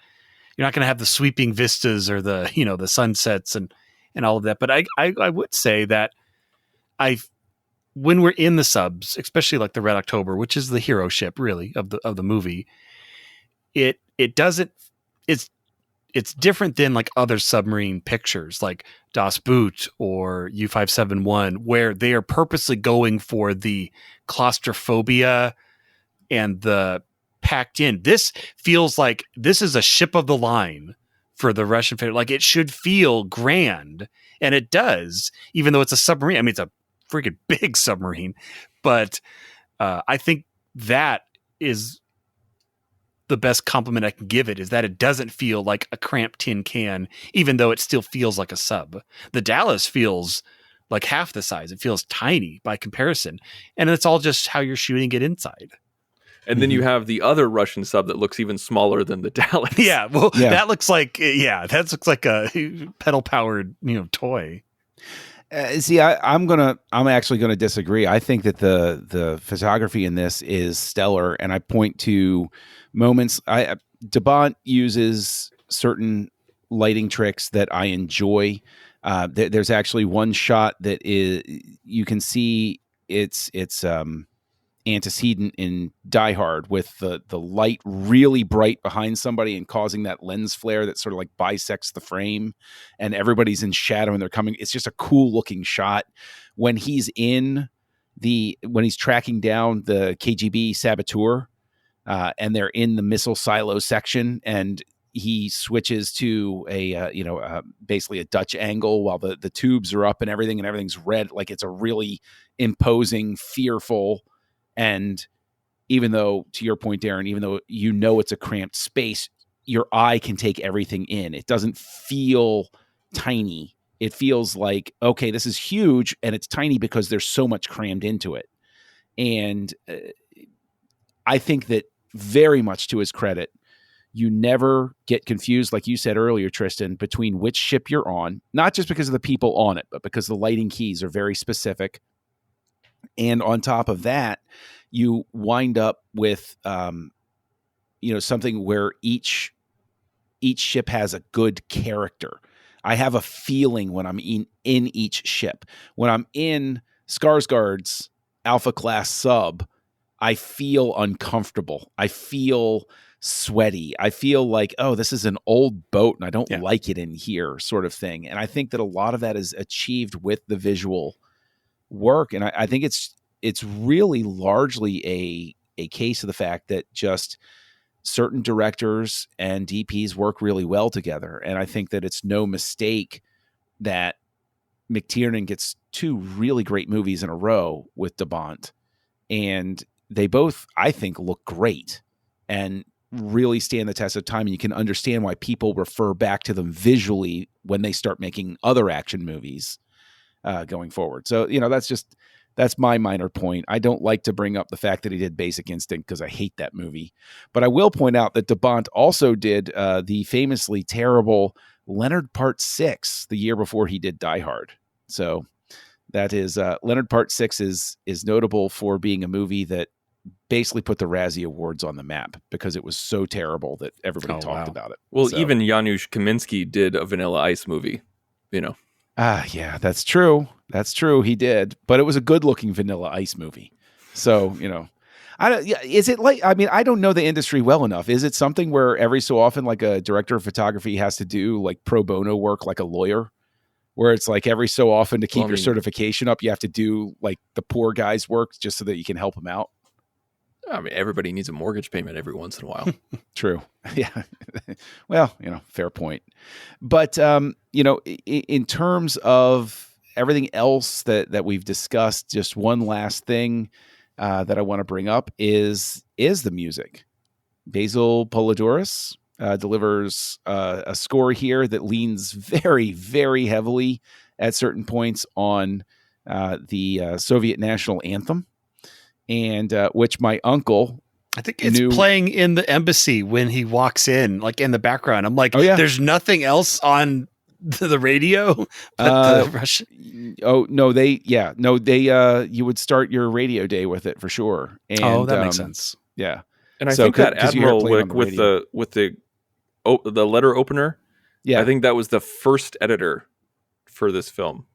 You're not going to have the sweeping vistas or the, you know, the sunsets and all of that. But I would say that when we're in the subs, especially like the Red October, which is the hero ship really of the movie, it doesn't, it's different than like other submarine pictures like Das Boot or U-571, where they are purposely going for the claustrophobia and the packed in. This feels like this is a ship of the line for the Russian Federation. Like it should feel grand, and it does, even though it's a submarine. I mean, it's a freaking big submarine, but I think that is the best compliment I can give it, is that it doesn't feel like a cramped tin can, even though it still feels like a sub. The Dallas feels like half the size. It feels tiny by comparison, and it's all just how you're shooting it inside. And then you have the other Russian sub that looks even smaller than the Dallas. Yeah, well, that looks like a pedal-powered, you know, toy. See, I'm actually gonna disagree. I think that the photography in this is stellar, and I point to moments. DeBont uses certain lighting tricks that I enjoy. There's actually one shot that is, you can see it's antecedent in Die Hard, with the light really bright behind somebody and causing that lens flare that sort of like bisects the frame, and everybody's in shadow and they're coming. It's just a cool looking shot. When he's tracking down the KGB saboteur, and they're in the missile silo section, and he switches to basically a Dutch angle while the tubes are up and everything's red. Like it's a really imposing, fearful. And even though, to your point, Darren, even though you know it's a cramped space, your eye can take everything in. It doesn't feel tiny. It feels like, okay, this is huge, and it's tiny because there's so much crammed into it. And I think that very much to his credit, you never get confused, like you said earlier, Tristan, between which ship you're on, not just because of the people on it, but because the lighting keys are very specific. And on top of that, you wind up with, something where each ship has a good character. I have a feeling when I'm in each ship. When I'm in Skarsgård's Alpha class sub, I feel uncomfortable. I feel sweaty. I feel like, oh, this is an old boat and I don't like it in here, sort of thing. And I think that a lot of that is achieved with the visual work. And I think it's really largely a case of the fact that just certain directors and DPs work really well together. And I think that it's no mistake that McTiernan gets 2 really great movies in a row with de Bont. And they both, I think, look great and really stand the test of time. And you can understand why people refer back to them visually when they start making other action movies going forward. So, that's my minor point. I don't like to bring up the fact that he did Basic Instinct because I hate that movie. But I will point out that de Bont also did the famously terrible Leonard Part 6 the year before he did Die Hard. So that is Leonard Part 6 is notable for being a movie that basically put the Razzie Awards on the map because it was so terrible that everybody talked about it. Well, even Janusz Kaminski did a Vanilla Ice movie, Yeah, that's true. That's true. He did, but it was a good-looking Vanilla Ice movie. So, is it like? I mean, I don't know the industry well enough. Is it something where every so often, like a director of photography has to do like pro bono work, like a lawyer, where it's like every so often to keep your certification up, you have to do like the poor guy's work just so that you can help him out? I mean, everybody needs a mortgage payment every once in a while. True. Yeah. Well, fair point. But, in terms of everything else that we've discussed, just one last thing that I want to bring up is the music. Basil Polidorus delivers a score here that leans very, very heavily at certain points on the Soviet national anthem. And which my uncle, I think it's playing in the embassy when he walks in, like in the background. I'm like, there's nothing else on the radio but the Russian. Oh no, you would start your radio day with it for sure. And, that makes sense. Yeah, and I think that Admiral with the letter opener. Yeah, I think that was the first editor for this film.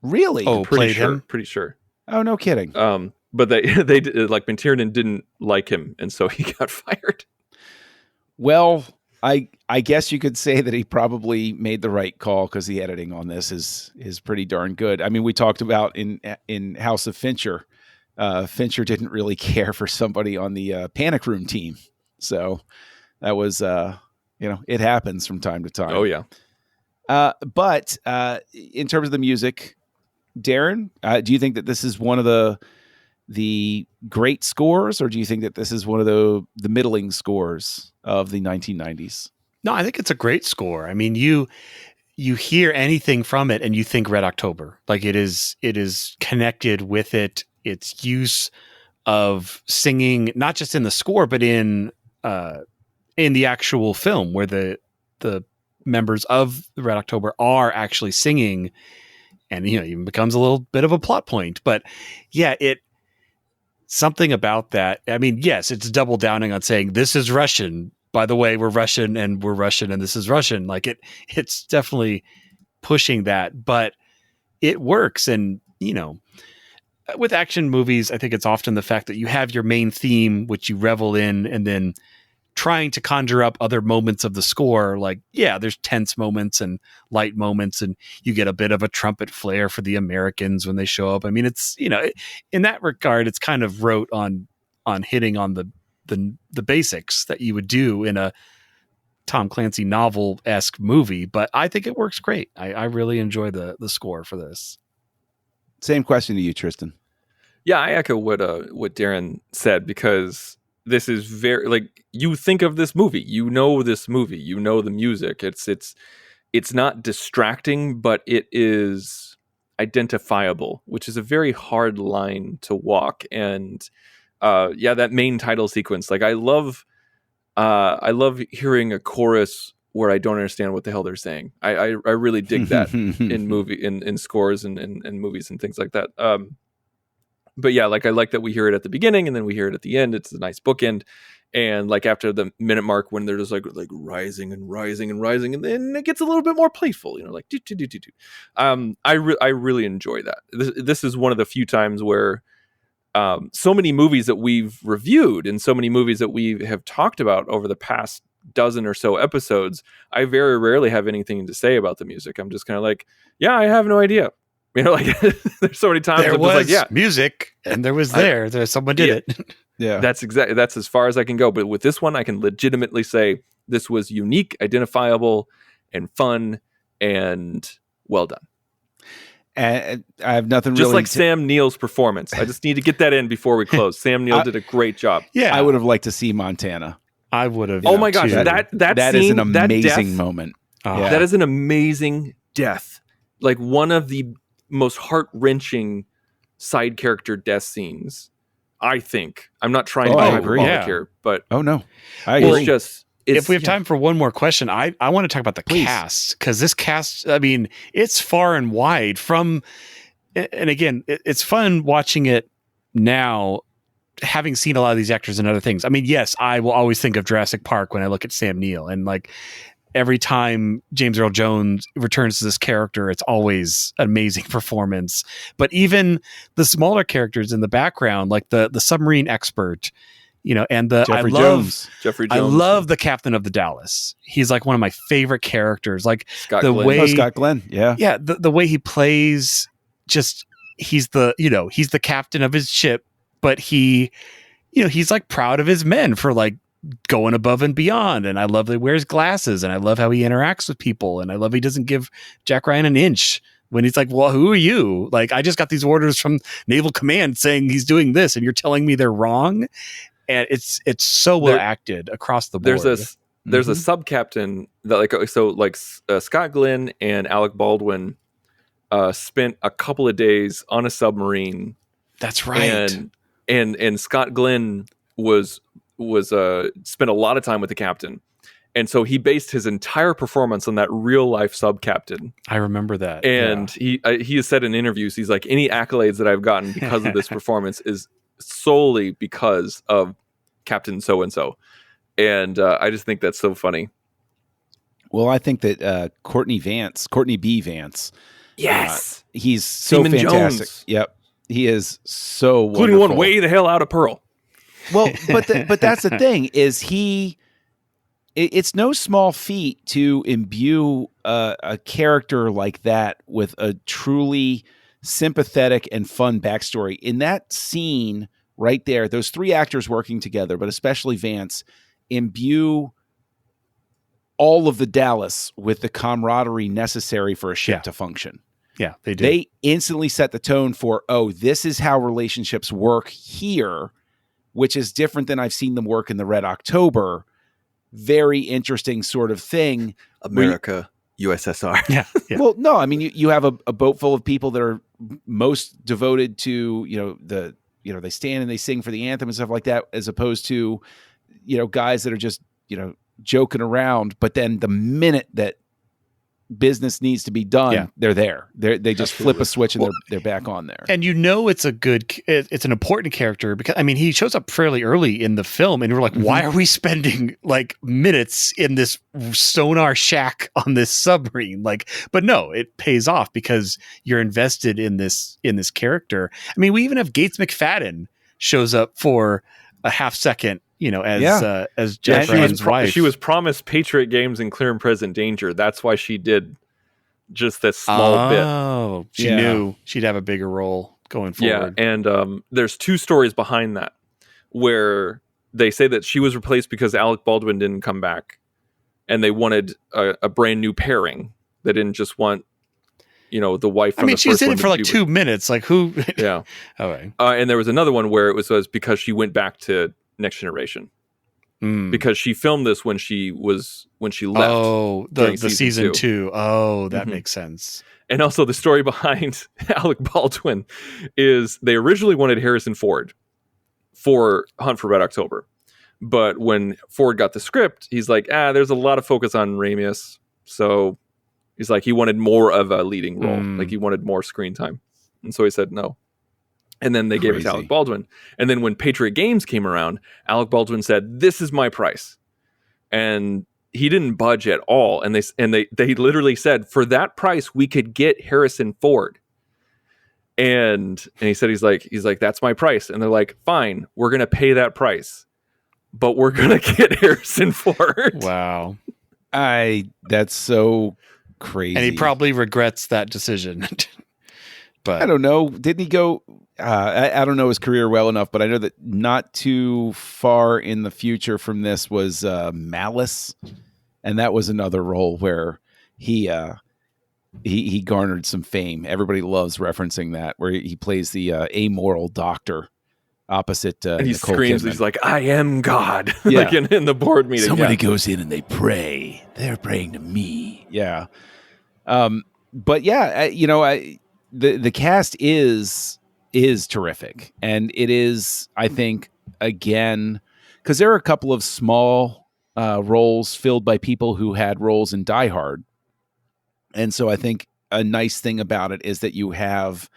Really? Oh, pretty played sure. him. Oh, no kidding. But they like McTiernan didn't like him, and so he got fired. Well, I guess you could say that he probably made the right call because the editing on this is pretty darn good. I mean, we talked about in House of Fincher. Fincher didn't really care for somebody on the Panic Room team, so that was it happens from time to time. Oh yeah. But in terms of the music, Darren, do you think that this is one of the great scores, or do you think that this is one of the middling scores of the 1990s? No, I think it's a great score. I mean, you hear anything from it and you think Red October. Like it is connected with it. Its use of singing, not just in the score, but in the actual film where the members of Red October are actually singing, and even becomes a little bit of a plot point. But yeah, something about that. I mean, yes, it's double downing on saying this is Russian. By the way, we're Russian and this is Russian. Like it's definitely pushing that, but it works. And, with action movies, I think it's often the fact that you have your main theme, which you revel in, and then trying to conjure up other moments of the score. Like, yeah, there's tense moments and light moments, and you get a bit of a trumpet flair for the Americans when they show up. I mean, it's, in that regard, it's kind of rote on hitting on the basics that you would do in a Tom Clancy novel-esque movie, but I think it works great. I really enjoy the score for this. Same question to you, Tristan. Yeah, I echo what Darren said, because this is very, like, you think of this movie, this movie, the music. It's not distracting, but it is identifiable, which is a very hard line to walk. And that main title sequence, like I love hearing a chorus where I don't understand what the hell they're saying. I really dig that in scores and movies and things like that. But yeah, like I like that we hear it at the beginning and then we hear it at the end. It's a nice bookend. And like after the minute mark, when they're just like rising and rising and rising, and then it gets a little bit more playful, like do. I really enjoy that. This is one of the few times where so many movies that we've reviewed and so many movies that we have talked about over the past dozen or so episodes, I very rarely have anything to say about the music. I'm just kind of like, yeah, I have no idea. Like there's so many times there I'm was just like, yeah, music, and there was someone did it. Yeah. That's as far as I can go. But with this one, I can legitimately say this was unique, identifiable, and fun, and well done. And I have nothing Just really like Sam Neill's performance. I just need to get that in before we close. Sam Neill did a great job. Yeah, I would have liked to see Montana. I would have. Oh my gosh, too. that That scene, is an amazing death, moment. Yeah. That is an amazing death. Like one of the most heart-wrenching side character death scenes, I think. I'm not trying to I be agree. hyperbolic here, but Oh no, I Well, agree. it's just... if we have time for one more question, I want to talk about the Please. cast, because this cast, I mean, it's far and wide from, and again, it's fun watching it now, having seen a lot of these actors and other things. I mean, yes, I will always think of Jurassic Park when I look at Sam Neill, and like every time James Earl Jones returns to this character, it's always an amazing performance. But even the smaller characters in the background, like the submarine expert, and Jeffrey Jeffrey Jones. I love the captain of the Dallas. He's like one of my favorite characters. Like Scott the Glenn. way, Scott Glenn. Yeah. yeah, the way he plays, just he's the captain of his ship, but he's like proud of his men for like going above and beyond. And I love that he wears glasses, and I love how he interacts with people, and I love he doesn't give Jack Ryan an inch when he's like, well, who are you? Like, I just got these orders from Naval Command saying he's doing this, and you're telling me they're wrong. And it's so well acted across the board. There's a sub captain that Scott Glenn and Alec Baldwin spent a couple of days on a submarine. That's right. And Scott Glenn was spent a lot of time with the captain, and so he based his entire performance on that real life sub captain. I remember that. And he has said in interviews, he's like, any accolades that I've gotten because of this performance is solely because of Captain so-and-so. And I just think that's so funny. Well, I think that Courtney B. Vance. Yes. He's so Seaman fantastic. Jones. Yep. He is so Including wonderful. one way the hell out of Pearl. Well, but that's the thing is it's no small feat to imbue a character like that with a truly sympathetic and fun backstory. In that scene right there, those three actors working together, but especially Vance, imbue all of the Dallas with the camaraderie necessary for a ship to function. Yeah, they do. They instantly set the tone for, this is how relationships work here, which is different than I've seen them work in the Red October. Very interesting sort of thing. America, USSR. Yeah. Well, no, I mean, you have a boat full of people that are most devoted to, they stand and they sing for the anthem and stuff like that, as opposed to, guys that are just, joking around. But then the minute that business needs to be done, they're there. They just flip a switch and they're back on there. And it's it's an important character because, I mean, he shows up fairly early in the film, and we're like, why are we spending like minutes in this sonar shack on this submarine? Like, but no, it pays off because you're invested in this character. I mean, we even have Gates McFadden shows up for a half second, as Jack Ryan's wife. She was promised Patriot Games and Clear and Present Danger. That's why she did just this small bit. Oh, she knew she'd have a bigger role going forward. Yeah, and there's two stories behind that where they say that she was replaced because Alec Baldwin didn't come back, and they wanted a brand new pairing. They didn't just want, the wife from the first one. She's in it for like 2 minutes. Like, who? Yeah. All right. And there was another one where it was because she went back to Next Generation. Because she filmed this when she left. Oh, the season two. Oh, that makes sense. And also the story behind Alec Baldwin is they originally wanted Harrison Ford for Hunt for Red October. But when Ford got the script, he's like, there's a lot of focus on Ramius. So he's like, he wanted more of a leading role. Like he wanted more screen time. And so he said no. And then they gave it to Alec Baldwin. And then when Patriot Games came around, Alec Baldwin said, this is my price. And he didn't budge at all. And they literally said, for that price, we could get Harrison Ford. And he said, he's like, that's my price. And they're like, fine, we're going to pay that price, but we're going to get Harrison Ford. Wow. That's so crazy. And he probably regrets that decision. But I don't know. Didn't he go? I don't know his career well enough, but I know that not too far in the future from this was Malice, and that was another role where he garnered some fame. Everybody loves referencing that, where he plays the amoral doctor opposite. And he Nicole screams, Kidman. he's like, "I am God!" Yeah. Like in the board meeting. Somebody yeah. goes in and they pray. They're praying to me. Yeah. But yeah, the cast is terrific, and it is, I think, again, because there are a couple of small roles filled by people who had roles in Die Hard, and so I think a nice thing about it is that you have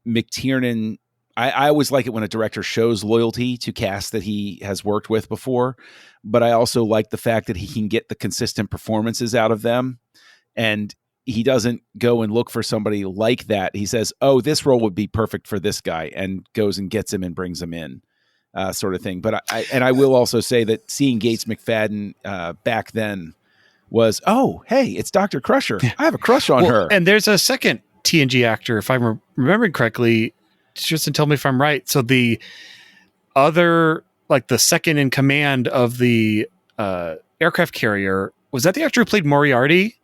McTiernan. I always like it when a director shows loyalty to casts that he has worked with before, but I also like the fact that he can get the consistent performances out of them, and he doesn't go and look for somebody like that. He says, "Oh, this role would be perfect for this guy," and goes and gets him and brings him in, sort of thing. But I will also say that seeing Gates McFadden back then was, oh, hey, it's Dr. Crusher. I have a crush on her. And there's a second TNG actor, if I'm remembering correctly. Tristan, tell me if I'm right. So the other, like the second in command of the aircraft carrier, was that the actor who played Moriarty?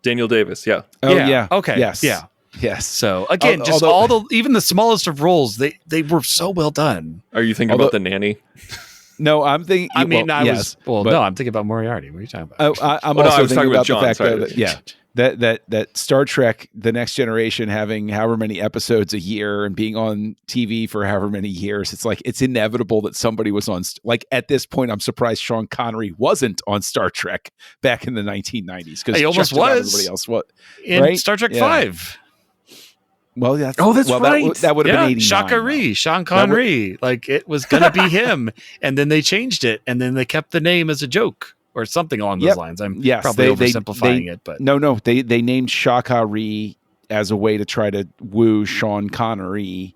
Daniel Davis, yeah. Oh, yeah. Okay. Yes. Yeah. Yes. So again, just even the smallest of roles, they were so well done. Are you thinking about the nanny? No, I'm thinking. I'm thinking about Moriarty. What are you talking about? I'm I also was thinking talking about about John, the fact sorry. that Star Trek: The Next Generation having however many episodes a year and being on TV for however many years, it's like it's inevitable that somebody was on. Like at this point, I'm surprised Sean Connery wasn't on Star Trek back in the 1990s because he almost was. Everybody else was in right? Star Trek 5. Well, that's right. That would have been 89. Shaka Ree, Sean Connery. Like it was going to be him, and then they changed it, and then they kept the name as a joke or something along those lines. I'm probably oversimplifying it, but no, they named Shaka Ree as a way to try to woo Sean Connery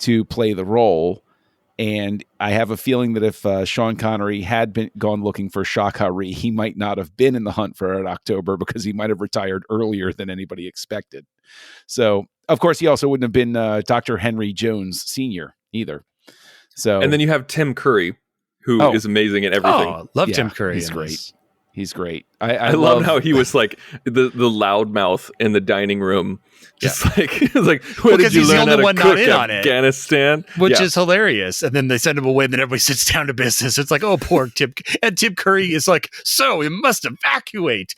to play the role. And I have a feeling that if Sean Connery had gone looking for Shaka Ree, he might not have been in the hunt for Red October because he might have retired earlier than anybody expected. So, of course, he also wouldn't have been Dr. Henry Jones Sr. either. So, and then you have Tim Curry, who is amazing at everything. Oh, love Tim Curry. He's great. He's great. I love how he was like the loudmouth in the dining room. Just like, where did you learn how to cook Afghanistan? Which is hilarious. And then they send him away, and then everybody sits down to business. It's like, oh, poor Tim. And Tim Curry is like, so we must evacuate.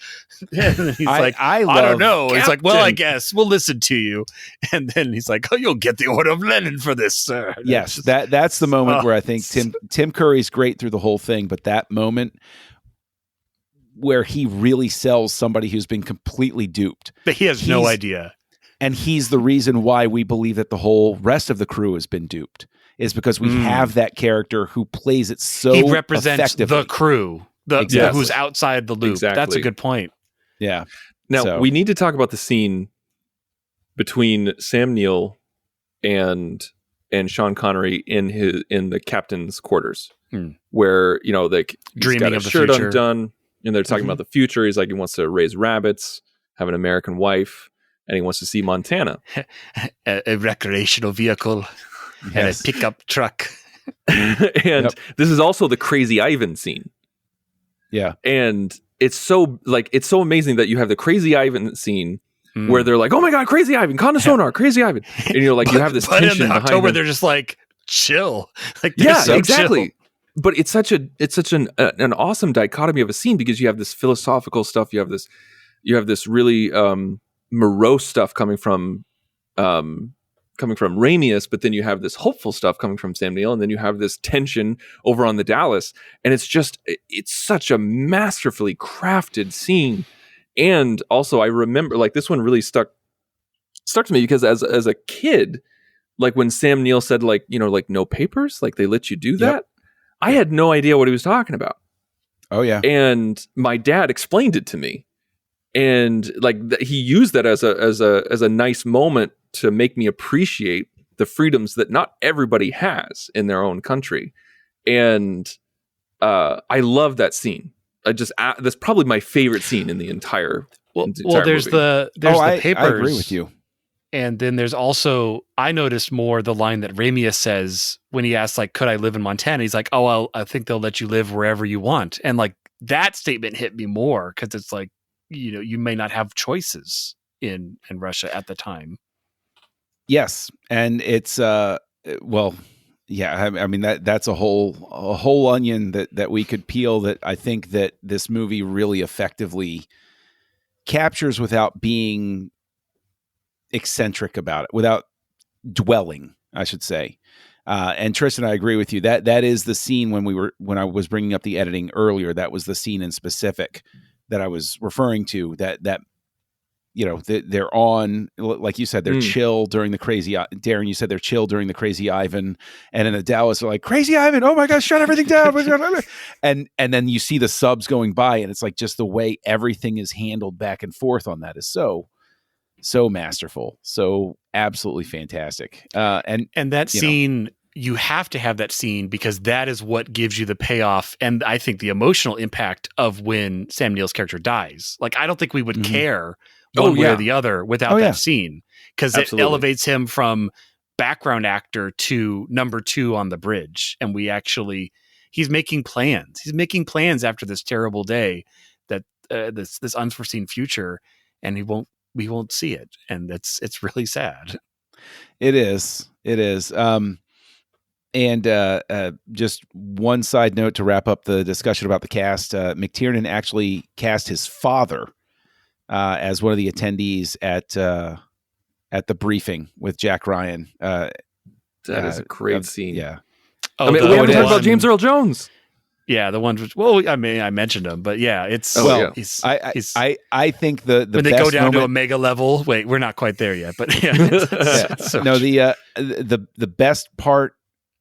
And then he's I don't know. Captain. It's like, well, I guess we'll listen to you. And then he's like, oh, you'll get the Order of Lenin for this, sir. And yes, that's the moment where I think Tim Curry's great through the whole thing, but that moment where he really sells somebody who's been completely duped. But he has no idea. And he's the reason why we believe that the whole rest of the crew has been duped, is because we have that character who plays it so he represents effectively. The crew, who's outside the loop. Exactly. That's a good point. Yeah. Now, we need to talk about the scene between Sam Neill and Sean Connery in the captain's quarters, where, he's dreaming got of his the shirt future. undone, and they're talking about the future. He's like, he wants to raise rabbits, have an American wife, and he wants to see Montana. a recreational vehicle and a pickup truck. And this is also the Crazy Ivan scene. Yeah. And it's so amazing that you have the Crazy Ivan scene where they're like, oh my God, Crazy Ivan, con the sonar, Crazy Ivan. And you have this tension in behind October, them. they're just like, chill. Like, exactly. Chill. But it's such an awesome dichotomy of a scene, because you have this philosophical stuff, you have this really morose stuff coming from Ramius, but then you have this hopeful stuff coming from Sam Neill, and then you have this tension over on the Dallas, and it's such a masterfully crafted scene. And also, I remember, like, this one really stuck to me, because as a kid, like when Sam Neill said, like, like no papers, like they let you do that. Yep. I had no idea what he was talking about. Oh yeah. And my dad explained it to me. And like he used that as a nice moment to make me appreciate the freedoms that not everybody has in their own country. And I love that scene. That's probably my favorite scene in the entire. Well, there's movie. the papers. I agree with you. And then there's also, I noticed more the line that Ramius says when he asks, like, could I live in Montana? He's like, oh, well, I think they'll let you live wherever you want. And like that statement hit me more because it's like, you may not have choices in Russia at the time. Yes. And it's, well, yeah, I mean, that's a whole onion that we could peel that I think that this movie really effectively captures without being eccentric about it, without dwelling, I should say. And Tristan, I agree with you. That is the scene when I was bringing up the editing earlier. That was the scene in specific that I was referring to. That they're on, like you said, they're chill during the crazy. Darren, you said they're chill during the Crazy Ivan, and in the Dallas, they're like, Crazy Ivan, oh my gosh, shut everything down. and then you see the subs going by, and it's like just the way everything is handled back and forth on that is so masterful, so absolutely fantastic. And that scene, you have to have that scene because that is what gives you the payoff and I think the emotional impact of when Sam Neill's character dies. Like, I don't think we would care one way or the other without that scene, because it elevates him from background actor to number 2 on the bridge. And he's making plans. He's making plans after this terrible day, that this unforeseen future, and we won't see it. And it's really sad. It is. And just one side note to wrap up the discussion about the cast, McTiernan actually cast his father as one of the attendees at the briefing with Jack Ryan. That is a great scene. Yeah. Oh, we haven't talked about James Earl Jones. Yeah, the one. Well, I mean, I mentioned him, but yeah, it's. I think the when they go down to a mega level. Wait, we're not quite there yet, but yeah. The best part,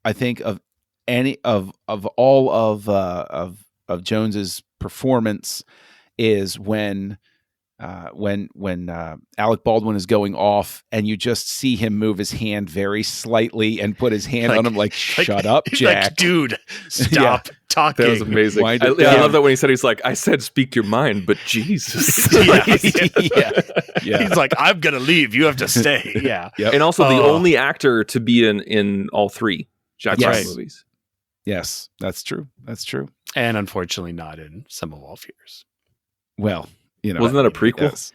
I think, of any of all of Jones's performance is when Alec Baldwin is going off and you just see him move his hand very slightly and put his hand on him like shut up, Jack. Like, dude, stop talking. That was amazing. I love that when he said, he's like, I said speak your mind, but Jesus. He's like, I'm going to leave. You have to stay. Yeah. Yep. And also the only actor to be in all 3 Jack Ryan movies. Yes, that's true. And unfortunately not in Sum of All Fears. Well, wasn't that a prequel?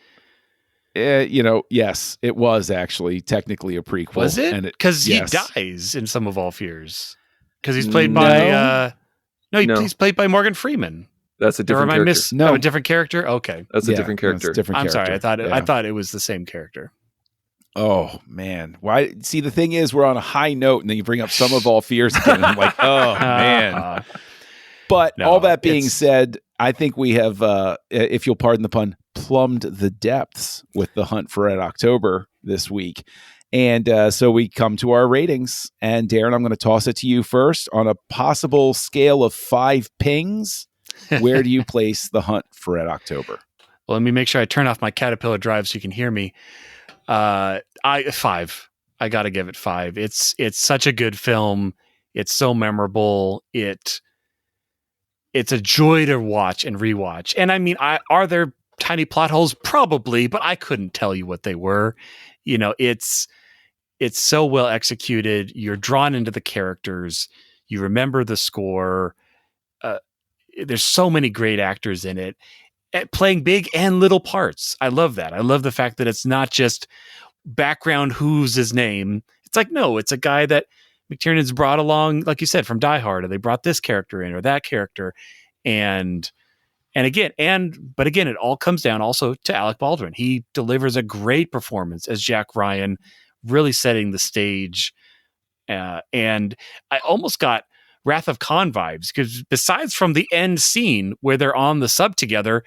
Yes, it was actually technically a prequel. Was it? Because he dies in Sum of All Fears. Because he's played by he's played by Morgan Freeman. That's a different character. A different character. Okay, that's a different character. I'm sorry. I thought it was the same character. Oh man! Why? See, the thing is, we're on a high note, and then you bring up Sum of All Fears again. And I'm like, oh man. But all that being said, I think we have, if you'll pardon the pun, plumbed the depths with The Hunt for Red October this week. And so we come to our ratings. And Darren, I'm going to toss it to you first. On a possible scale of 5 pings, where do you place The Hunt for Red October? Well, let me make sure I turn off my Caterpillar drive so you can hear me. 5. I got to give it 5. It's such a good film. It's so memorable. It's a joy to watch and rewatch. And I mean, are there tiny plot holes? Probably, but I couldn't tell you what they were. It's so well executed. You're drawn into the characters. You remember the score. There's so many great actors in it, playing big and little parts. I love that. I love the fact that it's not just background, who's his name. It's like, no, it's a guy that McTiernan's brought along, like you said, from Die Hard, or they brought this character in or that character. But again, it all comes down also to Alec Baldwin. He delivers a great performance as Jack Ryan, really setting the stage. And I almost got Wrath of Khan vibes, because besides from the end scene where they're on the sub together,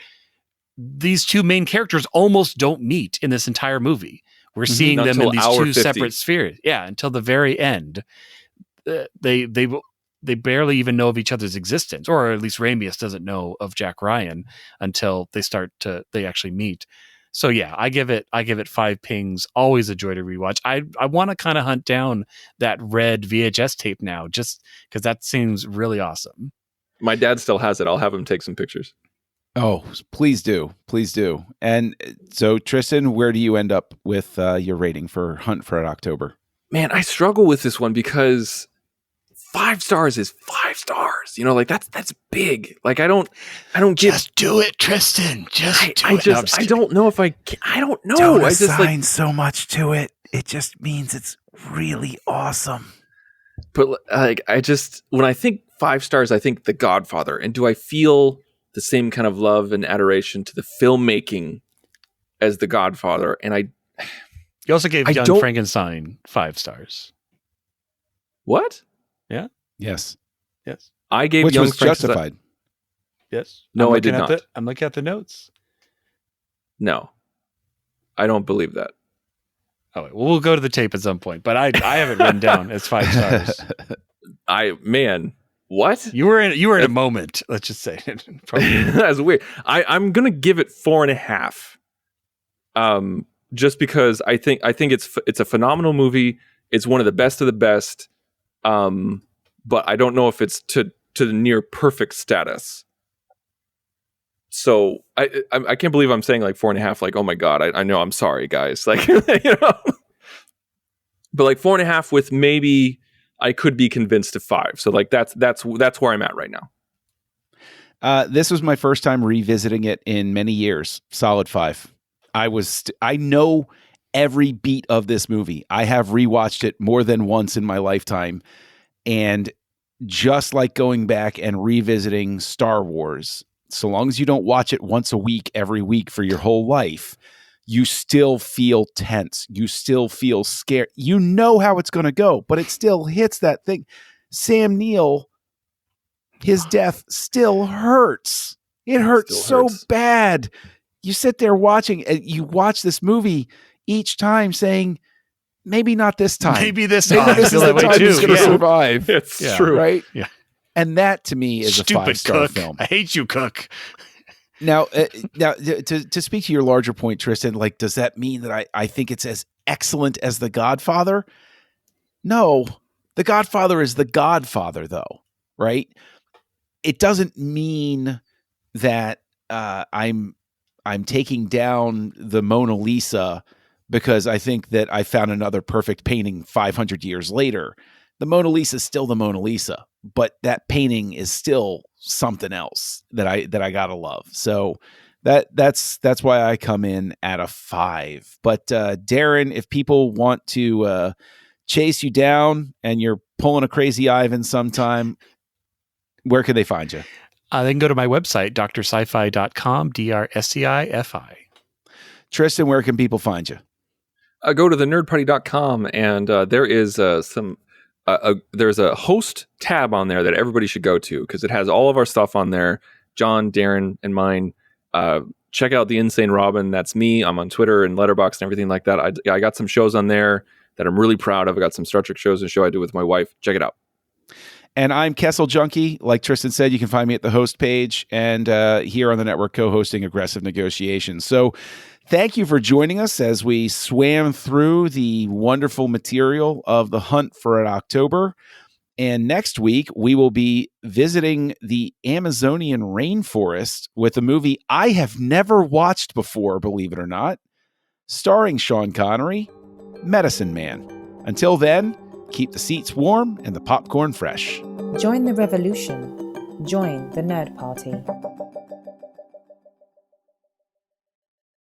these 2 main characters almost don't meet in this entire movie. We're seeing them in these 2 separate spheres. Yeah, until the very end. They barely even know of each other's existence, or at least Ramius doesn't know of Jack Ryan until they actually meet. So yeah, I give it 5 pings. Always a joy to rewatch. I want to kind of hunt down that red VHS tape now, just because that seems really awesome. My dad still has it. I'll have him take some pictures. Oh, please do. Please do. And so, Tristan, where do you end up with your rating for Hunt for Red October? Man, I struggle with this one because 5 stars is 5 stars. You know, like that's big. Like I don't get. Just do it, Tristan. I don't know if I don't know. Don't I just assign so much to it. It just means it's really awesome. But like when I think 5 stars, I think The Godfather. And do I feel the same kind of love and adoration to the filmmaking as The Godfather? And You also gave Young Frankenstein 5 stars. What? Yeah. Yes. I gave Which Young was Frankenstein. justified. Yes. No, I did not. I'm looking at the notes. No, I don't believe that. Oh, well, we'll go to the tape at some point, but I have it written down as 5 stars. What? You were in a moment. Let's just say That's weird. I'm gonna give it 4.5. Just because I think it's a phenomenal movie. It's one of the best of the best. But I don't know if it's to the near perfect status. So I can't believe I'm saying like 4.5. Like, oh my god, I know. I'm sorry, guys. Like, you know, but like 4.5 with maybe I could be convinced to 5. So like that's where I'm at right now. This was my first time revisiting it in many years. Solid 5. I know every beat of this movie. I have rewatched it more than once in my lifetime. And just like going back and revisiting Star Wars, so long as you don't watch it once a week, every week for your whole life, you still feel tense. You still feel scared. You know how it's going to go, but it still hits that thing. Sam Neill, his death still hurts. It hurts so bad. You sit there watching, and you watch this movie each time saying, maybe not this time. Maybe this time. Maybe this is the time he's going to survive. It's true. Right? Yeah. And that to me is Stupid a 5-star Cook. film. I hate you, Cook. Now, to speak to your larger point, Tristan, like, does that mean that I think it's as excellent as The Godfather? No. The Godfather is The Godfather, though, right? It doesn't mean that I'm taking down the Mona Lisa because I think that I found another perfect painting 500 years later. The Mona Lisa is still the Mona Lisa, but that painting is still something else that I gotta love. So that's why I come in at a 5. But Darren, if people want to chase you down and you're pulling a crazy Ivan sometime, where can they find you? They can go to my website, drsci-fi.com, DRSCIFI. Tristan, where can people find you? Go to thenerdparty.com and there is there's a host tab on there that everybody should go to because it has all of our stuff on there. John, Darren, and mine. Check out the Insane Robin. That's me. I'm on Twitter and Letterboxd and everything like that. I got some shows on there that I'm really proud of. I got some Star Trek shows and show I do with my wife. Check it out. And I'm Kessel Junkie. Like Tristan said, you can find me at the host page and here on the network co-hosting Aggressive Negotiations. So thank you for joining us as we swam through the wonderful material of The Hunt for Red October. And next week, we will be visiting the Amazonian rainforest with a movie I have never watched before, believe it or not, starring Sean Connery, Medicine Man. Until then, keep the seats warm and the popcorn fresh. Join the revolution. Join the Nerd Party.